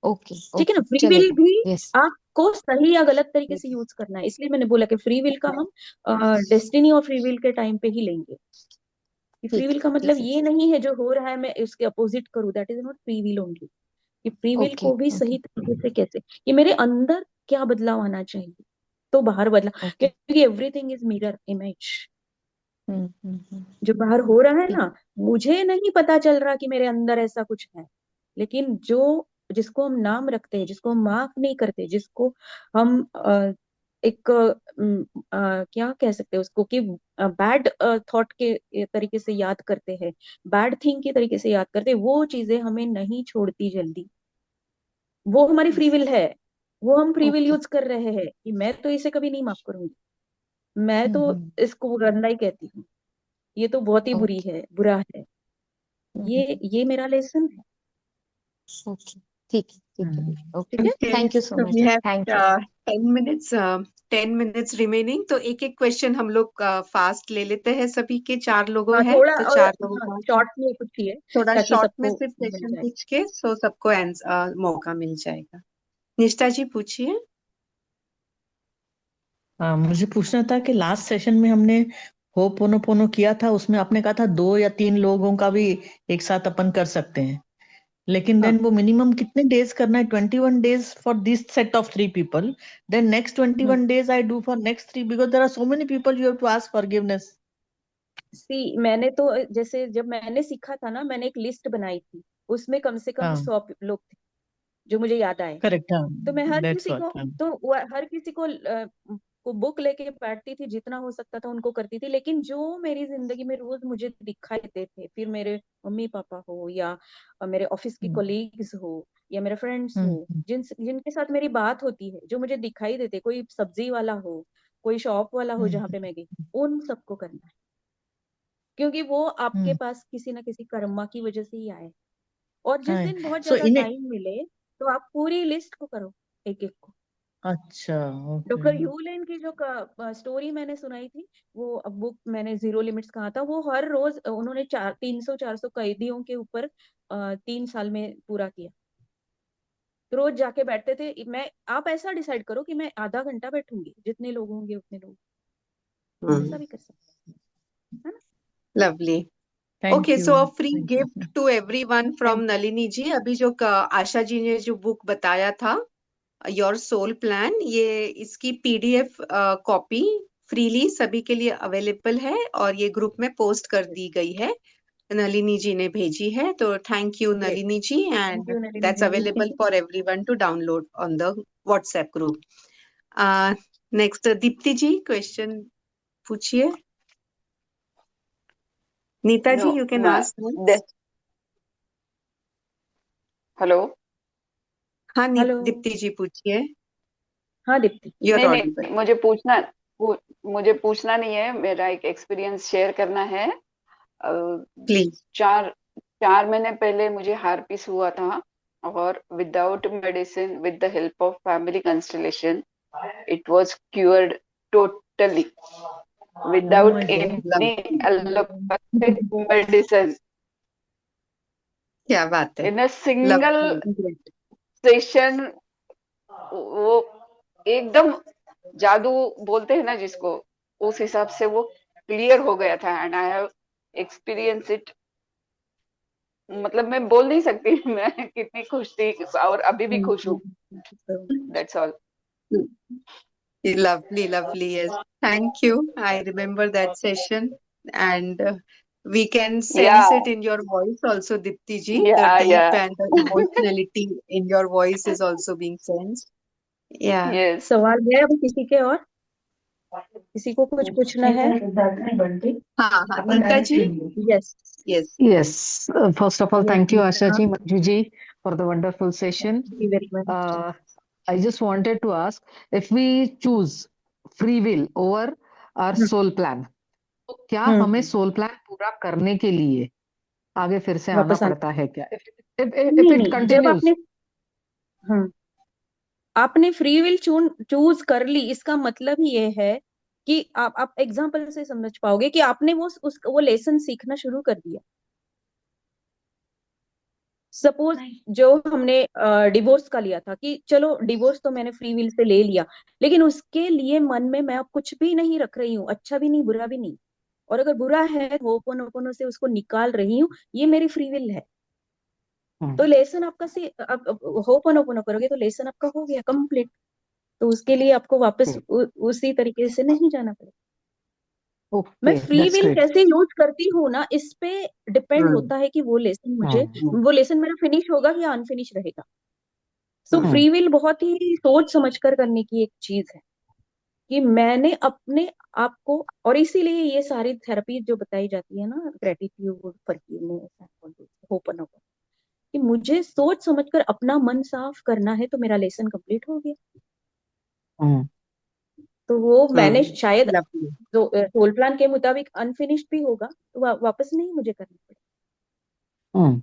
ओके ओके ठीक है ना, ओके, फ्री विल चलेगा। भी यस आपको सही या गलत तरीके से यूज करना है, इसलिए मैंने बोला कि फ्री विल का हम डेस्टिनी और फ्री विल के टाइम पे ही लेंगे। कि फ्री ठीक विल है का मतलब ठीक है। ये नहीं है जो हो रहा है मैं उसके अपोजिट करूँ, that is not free will only. कि फ्री विल ओके को भी ओके सही तरीके से कैसे, कि मेरे अंदर क्या बदलाव आना चाहिए तो बाहर बदला, ओके। क्योंकि एवरीथिंग इज मिरर इमेज। हम्म। जो बाहर हो रहा है ठीक। ना, मुझे नहीं पता चल रहा कि मेरे अंदर ऐसा कुछ है, लेकिन जो जिसको हम नाम रखते हैं, जिसको हम माफ नहीं करते, जिसको हम एक क्या कह सकते हैं उसको कि बैड थॉट के तरीके से याद करते हैं, बैड थिंग के तरीके से याद करते हैं, वो चीजें हमें नहीं छोड़ती जल्दी। वो हमारी फ्री विल है, वो हम फ्री विल ओके। यूज कर रहे हैं कि मैं तो इसे कभी नहीं माफ करूंगी, मैं तो इसको गंदा ही कहती हूँ, ये तो बहुत ही बुरी ओके। है, बुरा है। ये मेरा लेसन है। ओके, ठीक है, ठीक है, ओके, ठीक है। Okay, thank you so so we much, have thank you. 10 minutes 10 minutes remaining, तो एक एक क्वेश्चन हम लोग फास्ट ले लेते हैं, सभी के 4 लोगों हाँ हैं थोड़ा तो और 4 लोगों हाँ का शॉर्ट में पूछिए थोड़ा ताकि शॉर्ट में सबको सिर्फ मिल क्वेश्चन जाए। पूछ के सो सबको आंसर मौका मिल जाएगा। निष्ठा जी पूछिए। मुझे पूछना था कि लास्ट सेशन में हमने होपोनोपोनो किया था, उसमें आपने कहा था 2 या 3 लोगों का भी एक साथ अपन कर सकते हैं, लेकिन हाँ देन वो मिनिमम कितने डेज करना है? 21 days for this set of 3 people, then next 21 days I do for next 3, because there are so many people you have to ask forgiveness. See मैंने तो जैसे जब मैंने सीखा था ना, मैंने एक लिस्ट बनाई थी, उसमें कम से कम हाँ 100 लोग थे जो मुझे याद आए। करेक्ट, हाँ तो मैं हर दैट्स किसी को, व्हाट। हाँ तो हर किसी को बुक लेके बैठती थी, जितना हो सकता था उनको करती थी, लेकिन जो मेरी जिंदगी में रोज मुझे दिखाई देते थे, फिर मेरे मम्मी पापा हो या मेरे ऑफिस के कोलीग्स हो या मेरे फ्रेंड्स हो, हम्म जिनके साथ मेरी बात होती है, जो मुझे दिखाई देते, कोई सब्जी वाला हो, कोई शॉप वाला हो जहाँ पे मैं गई, उन सबको करना है, क्योंकि वो आपके हम्म पास किसी ना किसी कर्मा की वजह से ही आए। और जिस हाँ। दिन बहुत सो ज्यादा इन, टाइम मिले तो आप पूरी लिस्ट को करो, एक एक को। अच्छा ओके। डॉक्टर ह्यूलेन की जो स्टोरी मैंने सुनाई थी, वो अब बुक मैंने जीरो लिमिट्स कहा था, वो हर रोज उन्होंने 300-400 कैदियों के ऊपर 3 साल में पूरा किया। तो रोज जाके बैठते थे। मैं, आप ऐसा डिसाइड करो कि मैं आधा घंटा बैठूंगी, जितने लोग होंगे उतने लोग, ऐसा भी कर सकते हैं, है ना। Lovely. Thank okay, you, so a free thank you. Gift to everyone from thank Nalini ji. अभी जो आशा जी ने जो बुक बताया था, योर सोल प्लान, ये इसकी पीडीएफ कॉपी फ्रीली सभी के लिए अवेलेबल है और ये ग्रुप में पोस्ट कर दी गई है, नलिनी जी ने भेजी है। तो thank you you, Nalini ji, thank and you Nalini that's ji. Available for everyone to download on the WhatsApp group. Next Deepti ji, question पूछिए। Neeta ji, No, you can ma, ask de- next. Hello. हाँ हेलो। दीप्ति जी पूछिए, हाँ दीप्ति। यू आर नहीं ऑडिबल। नहीं, मुझे पूछना नहीं है, मेरा एक एक्सपीरियंस शेयर करना है। अ, प्लीज। 4 महीने पहले मुझे हार्पिस हुआ था, और without medicine, with the help of family constellation, it was cured totally, oh without my any God. Allopathic medicine, क्या बात है, इन अ सिंगल लवली। सेशन। वो एकदम जादू बोलते हैं ना जिसको, उस हिसाब से वो क्लियर हो गया था, and I have experience it. मतलब मैं बोल नहीं सकती मैं कितनी खुश थी, और अभी भी खुश हूँ। That's all. Lovely, lovely. Yes. Thank you. I remember that session, and we can या sense it in your voice also, Dipti ji. The या deep या and the emotionality in your voice is also being sensed. Yeah. Yes. सवाल है अभी किसी के और? किसी को कुछ पूछना है? हाँ हाँ, Neeta ji. Yes. Yes. Yes, first of all, yes thank you, Asha हाँ, ji, Manju ji, for the wonderful session. Thank you very much. I just wanted to ask, if we choose free will over our soul plan, तो क्या हमें soul plan पूरा करने के लिए आगे फिर से आना वापस आना। पड़ता है क्या? If नहीं it नहीं, जब continues, हम्म आपने फ्री विल चूज कर ली, इसका मतलब ही ये है कि आप एग्जांपल से समझ पाओगे कि आपने वो लेसन सीखना शुरू कर दिया। सपोज जो हमने डिवोर्स का लिया था कि चलो डिवोर्स तो मैंने फ्री विल से ले लिया, लेकिन उसके लिए मन में मैं अब कुछ भी नहीं रख रही हूँ, अच्छा भी नहीं बुरा भी नहीं, और अगर बुरा है होपोनोपोनो से उसको निकाल रही हूँ, ये मेरी फ्री विल है। तो लेसन आपका होपोनोपोनो करोगे तो लेसन आपका हो गया कंप्लीट। तो उसके लिए आपको वापस उसी तरीके से नहीं जाना पड़ेगा। मैं okay, free that's will great. कैसे यूज करती हूँ ना, इस पे डिपेंड होता है कि वो लेसन मेरा फिनिश होगा या अनफिनिश रहेगा। सो फ्री विल बहुत ही सोच समझ कर करने की एक चीज है। कि मैंने अपने आप को, और इसीलिए ये सारी थेरेपी जो बताई जाती है ना, ग्रेटिट्यूड, फॉरगिवनेस, होपन, कि मुझे सोच समझकर अपना मन साफ करना है, तो मेरा लेसन कंप्लीट हो गया। हम्म तो वो मैंने शायद लवली। जो सोल प्लान के मुताबिक अनफिनिश्ड भी होगा, तो वापस नहीं मुझे करना पड़ेगा। हम्म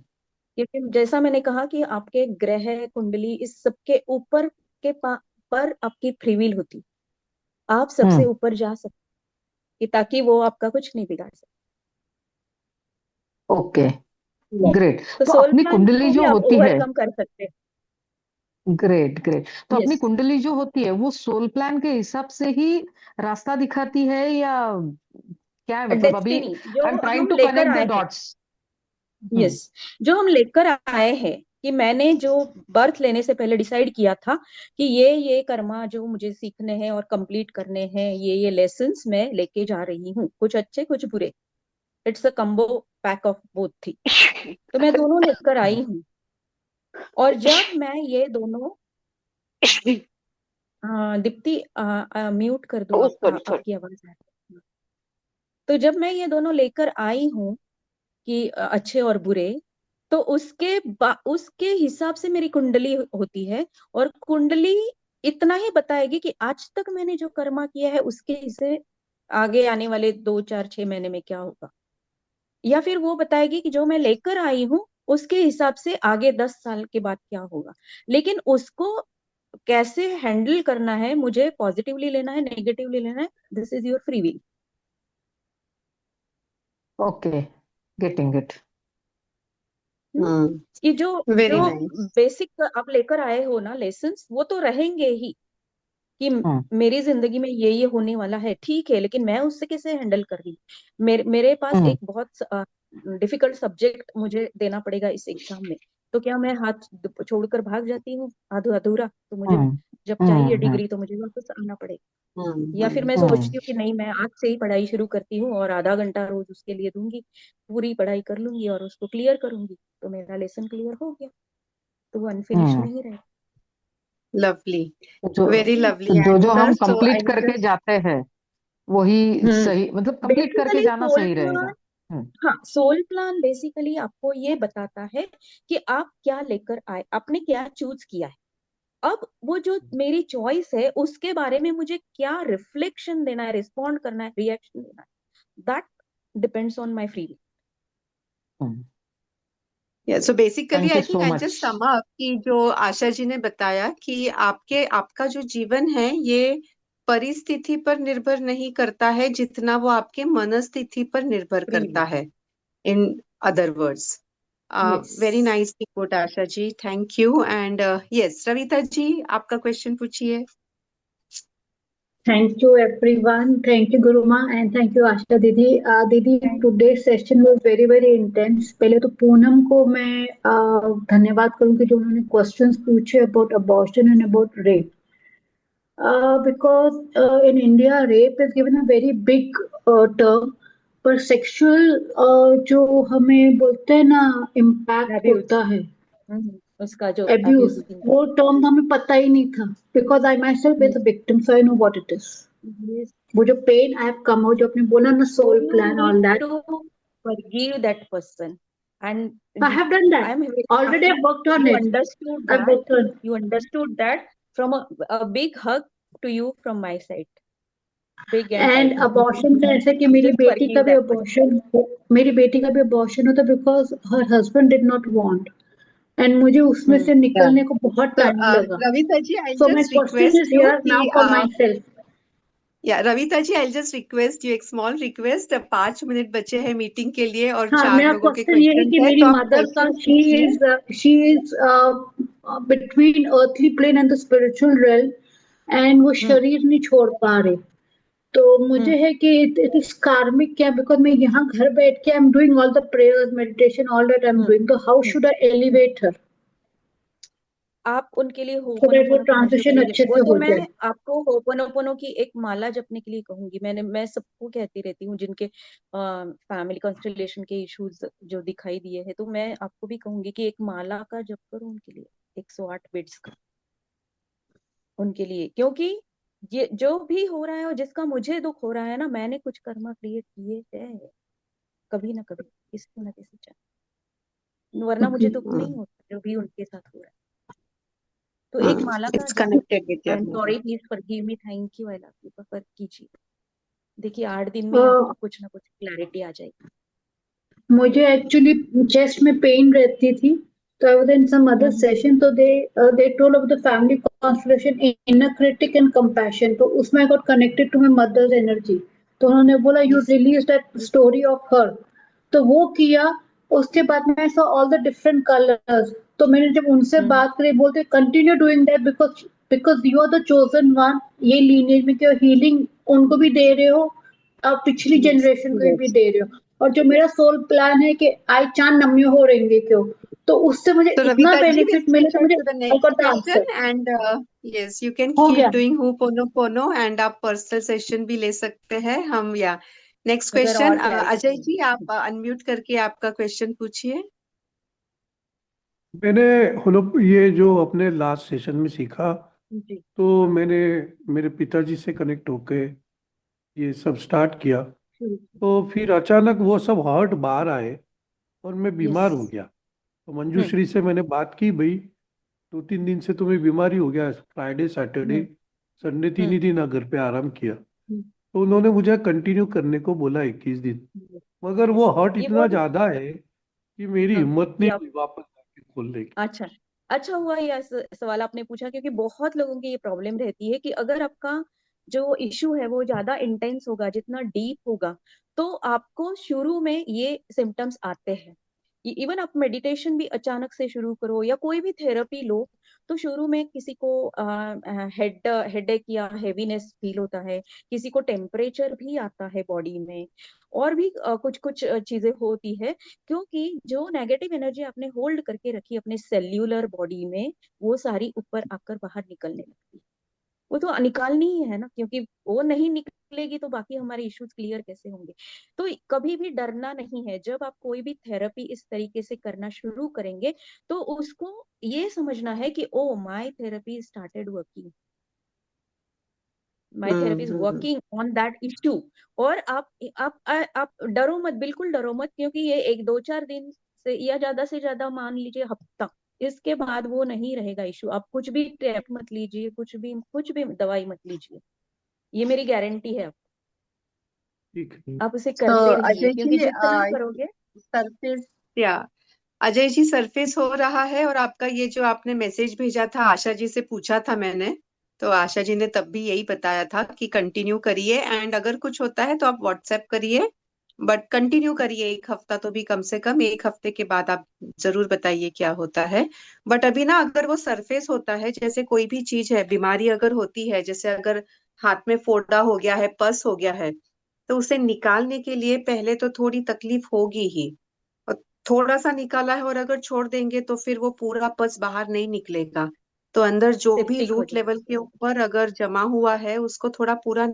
क्योंकि जैसा मैंने कहा कि आपके ग्रह कुंडली इस सबके ऊपर पर आपकी फ्री विल होती, आप सबसे हम्म ऊपर जा सकते, कि ताकि वो आपका कुछ नहीं बिगाड़ सके। Okay, Yes. ग्रेट। तो तो सोल अपनी प्लान कुंडली को भी जो आप होती है, ओवरकम कर सकते हैं। ग्रेट ग्रेट, तो अपनी यस, कुंडली जो होती है वो सोल प्लान के हिसाब से ही रास्ता दिखाती है, या क्या है? मतलब अभी डेस्टिनी जो आई एम ट्राइंग हम टू लेकर कनेक्ट द आए हैं। डॉट्स। यस, जो हम लेकर आए हैं, कि मैंने जो बर्थ लेने से पहले डिसाइड किया था कि ये कर्मा जो मुझे सीखने हैं और कंप्लीट करने हैं, ये लेसन्स मैं लेके जा रही हूँ, कुछ अच्छे कुछ बुरे। It's a combo pack of both थी, तो मैं दोनों लेकर आई हूँ। और जब मैं ये दोनों, दीप्ति म्यूट कर दो, सॉरी सॉरी। आपकी आवाज आ रही है। तो जब मैं ये दोनों लेकर आई हूँ कि अच्छे और बुरे, तो उसके हिसाब से मेरी कुंडली होती है, और कुंडली इतना ही बताएगी कि आज तक मैंने जो कर्मा किया है उसके हिस्से आगे आने वाले 2 4 6 महीने में क्या होगा, या फिर वो बताएगी कि जो मैं लेकर आई हूँ उसके हिसाब से आगे 10 साल के बाद क्या होगा। लेकिन उसको कैसे हैंडल करना है, मुझे पॉजिटिवली लेना है, नेगेटिवली लेना है, this is your free will. Okay, getting it. कि जो वेरी जो नाइस। बेसिक आप लेकर आए हो ना लेसन्स, वो तो रहेंगे ही, कि हम्म मेरी जिंदगी में ये होने वाला है, ठीक है, लेकिन मैं उससे कैसे हैंडल कर रही हूँ। मेरे पास हम्म एक बहुत डिफिकल्ट सब्जेक्ट मुझे देना पड़ेगा इस एग्जाम में, तो क्या मैं हाथ छोड़कर भाग जाती हूँ अधूरा? तो मुझे हम्म जब चाहिए हम्म डिग्री तो मुझे वापस आना पड़ेगा। या फिर हम्म। मैं हम्म सोचती हूँ कि नहीं, मैं आज से ही पढ़ाई शुरू करती हूँ और आधा घंटा रोज उसके लिए दूंगी, पूरी पढ़ाई कर लूंगी और उसको क्लियर करूंगी, तो मेरा लेसन क्लियर हो गया, तो वो अनफिनिश हम्म। नहीं रहेगा। लवली। जो वेरी लवली जो जो आंसर। हम सो कंप्लीट आई करके जस्ट जाते हैं वही हम्म सही, मतलब कंप्लीट करके बेसिकली जाना सोल सही प्लान, रहेगा। हम्म हाँ, सोल प्लान बेसिकली आपको ये बताता है कि आप क्या लेकर आए, आपने क्या चूज किया है। अब वो जो मेरी चॉइस है उसके बारे में मुझे क्या रिफ्लेक्शन देना है, रिस्पॉन्ड करना है, रिएक्शन देना है, that depends on my free. Hmm. So basically thank I you think so I much. Just sum up कि जो आशा जी ने बताया कि आपका जो जीवन है ये परिस्थिति पर निर्भर नहीं करता है जितना वो आपके मनस्थिति पर निर्भर फ्री करता है। In other words, yes. Very nice report Asha ji, thank you. And yes Ravita ji, आपका क्वेश्चन पूछिए। Thank you, everyone. Thank you, Guruma, and thank you, Asha Didi. Didi, today's session was very, very intense. पहले तो पूनम को मैं धन्यवाद करूंगी जो उन्होंने questions पूछे about abortion and about rape. Because in India, rape is given a very big term, पर sexual जो हमें बोलते हैं ना impact एब्यूज, होता है, उसका जो abuse, एब्यूजिंग। वो टर्म हमें पता ही नहीं था, because I myself is a victim, so I know what it is. Yes. वो जो pain I have come out, जो आपने बोला ना So soul you plan need all that, to forgive that person, and I have done I दैट am very already, happy I worked on you it, understood I that. Worked on. You understood that from a big hug to you from my side, big and and tight hug. Abortion का ऐसा कि मेरी Just बेटी का forgive भी that person. Abortion, मेरी बेटी का भी अबॉर्शन होता because her husband did not want, and मुझे उसमें से Yeah. निकलने को बहुत So, टाइम लगा. Ravita ji, I'll so my just question request is you here कि now for myself. Ravita ji, I'll just request you एक small request. 5 minute बचे हैं मीटिंग के लिए और हाँ, 4 मेरा लोगों के क्वेश्चन ये है क्वेश्चन कि है, मेरी तो आप मदर का, क्वेश्चन पूछिए। She is between earthly plane and the spiritual realm, and वो शरीर नहीं छोड़ पा रहे. तो मुझे है कि इट इज कार्मिक क्या, बिकॉज मैं यहाँ घर बैठ के I am doing all the prayers meditation all that I am doing, तो हाउ शुड आई एलिवेट हर आप उनके लिए सो दैट वो होपनोपोनो की मंत्र ट्रांजिशन बोलिए, अच्छे वो से तो हो मैं जाए. आपको होपनोपोनो की एक माला जपने के लिए कहूंगी। मैं सबको कहती रहती हूँ जिनके फैमिली कंस्टेलेशन के इश्यूज जो दिखाई दिए हैं, तो मैं आपको भी कहूंगी कि एक माला का जप करो उनके लिए, 108 बिट्स का उनके लिए, क्योंकि ये जो भी हो रहा है और जिसका मुझे दुख हो रहा है ना, मैंने कुछ कर्मा क्रिएट किए हैं कभी ना कभी, किसी ना किसी चाह, वरना मुझे दुख नहीं होता जो भी उनके साथ हो रहा है। तो एक माला का इट्स जाप, connected with I your am body. Sorry, please forgive me, thank you, I love you, पर कीजिए। देखिए 8 दिन में आपको कुछ ना कुछ क्लैरिटी आ जाएगी। मुझे एक्चुअली चेस्ट में पेन रहती थी, तो I was in some other session, तो they told of the family constellation inner critic and compassion, तो उसमें I got connected to my mother's energy. तो उन्होंने बोला you release that story of her, तो वो किया। उसके बाद मैं saw all the different colours, तो मैंने जब उनसे बात करी, बोलते continue doing that because because you are the chosen one, ये लीनियज में क्यों हीलिंग उनको भी दे रहे हो, आप पिछली जनरेशन को भी दे रहे हो। और जो मेरा सोल प्लान है कि आई चांद नम्य हो रहेंगे क्यों, तो उससे मुझे So इतना Ravika ji, बेनिफिट we'll मिले, move तो on मुझे to the I next got the question answer. and yes, you can हो keep गया। doing Ho'oponopono and आप पर्सनल सेशन भी ले सकते हैं हम, या नेक्स्ट अगर क्वेश्चन और क्लैरिटी अजय जी, चाहिए। आप अनम्यूट करके आपका क्वेश्चन पूछिए। मैंने ये जो अपने लास्ट सेशन में सीखा, जी तो मैंने मेरे पिताजी से कनेक्ट होके ये सब स्टार्ट किया, तो फिर अचानक वो सब हर्ट बाहर आए और मैं बीमार हो यस। गया। तो मंजूश्री से मैंने बात की, भाई 2-3 दिन से तुम्हें बीमारी हो गया, फ्राइडे सैटरडे संडे 3 ही दिन घर पे आराम किया। तो उन्होंने मुझे कंटिन्यू करने को बोला 21 दिन, मगर वो हर्ट ये इतना बहुत ज्यादा है कि मेरी हाँ, हिम्मत ये नहीं आप हुई वापस जाके खोलने की। अच्छा, अच्छा हुआ ये सवाल आपने पूछा, क्योंकि बहुत लोगों की ये प्रॉब्लम रहती है कि अगर आपका जो इशू है वो ज्यादा इंटेंस होगा, जितना डीप होगा, तो आपको शुरू में ये सिम्टम्स आते हैं। इवन आप मेडिटेशन भी अचानक से शुरू करो या कोई भी थेरेपी लो, तो शुरू में किसी को हेडेक या हेवीनेस फील होता है, किसी को टेम्परेचर भी आता है बॉडी में, और भी कुछ कुछ चीजें होती है, क्योंकि जो नेगेटिव एनर्जी आपने होल्ड करके रखी अपने सेल्यूलर बॉडी में, वो सारी ऊपर आकर बाहर निकलने लगती है। वो तो निकालनी ही है ना, क्योंकि वो नहीं निकलेगी तो बाकी हमारे इश्यूज क्लियर कैसे होंगे। तो कभी भी डरना नहीं है। जब आप कोई भी थेरेपी इस तरीके से करना शुरू करेंगे, तो उसको ये समझना है कि oh my therapy started working, my therapy is working on that issue. और आप डरो मत, बिल्कुल डरो मत, क्योंकि ये 1-2-4 दिन से या ज्यादा से ज्यादा मान लीजिए हफ्ता, इसके बाद वो नहीं रहेगा इश्यू। आप कुछ भी टैब मत लीजिए, कुछ भी दवाई मत लीजिए, ये मेरी गारंटी है। ठीक है। आप उसे तो करते रहिए, अजय क्योंकि जी, जितना करोगे। सरफेस या अजय जी, सरफेस हो रहा है, और आपका ये जो आपने मैसेज भेजा था, आशा जी से पूछा था मैंने, तो आशा जी ने तब भी यही बताया था कि कंटिन्यू करिए, एंड अगर कुछ होता है तो आप व्हाट्सएप करिए, बट कंटिन्यू करिए 1 हफ्ता तो भी, कम से कम 1 हफ्ते के बाद आप जरूर बताइए क्या होता है। बट अभी ना, अगर वो सरफेस होता है, जैसे कोई भी चीज है, बीमारी अगर होती है, जैसे अगर हाथ में फोड़ा हो गया है, पस हो गया है, तो उसे निकालने के लिए पहले तो थोड़ी तकलीफ होगी ही, और थोड़ा सा निकाला है और अगर छोड़ देंगे तो फिर वो पूरा पस बाहर नहीं निकलेगा। तो अंदर जो भी सेप्टिक हो रूट लेवल के जाएगा। ऊपर अगर जमा हुआ है, उसको थोड़ा पूरा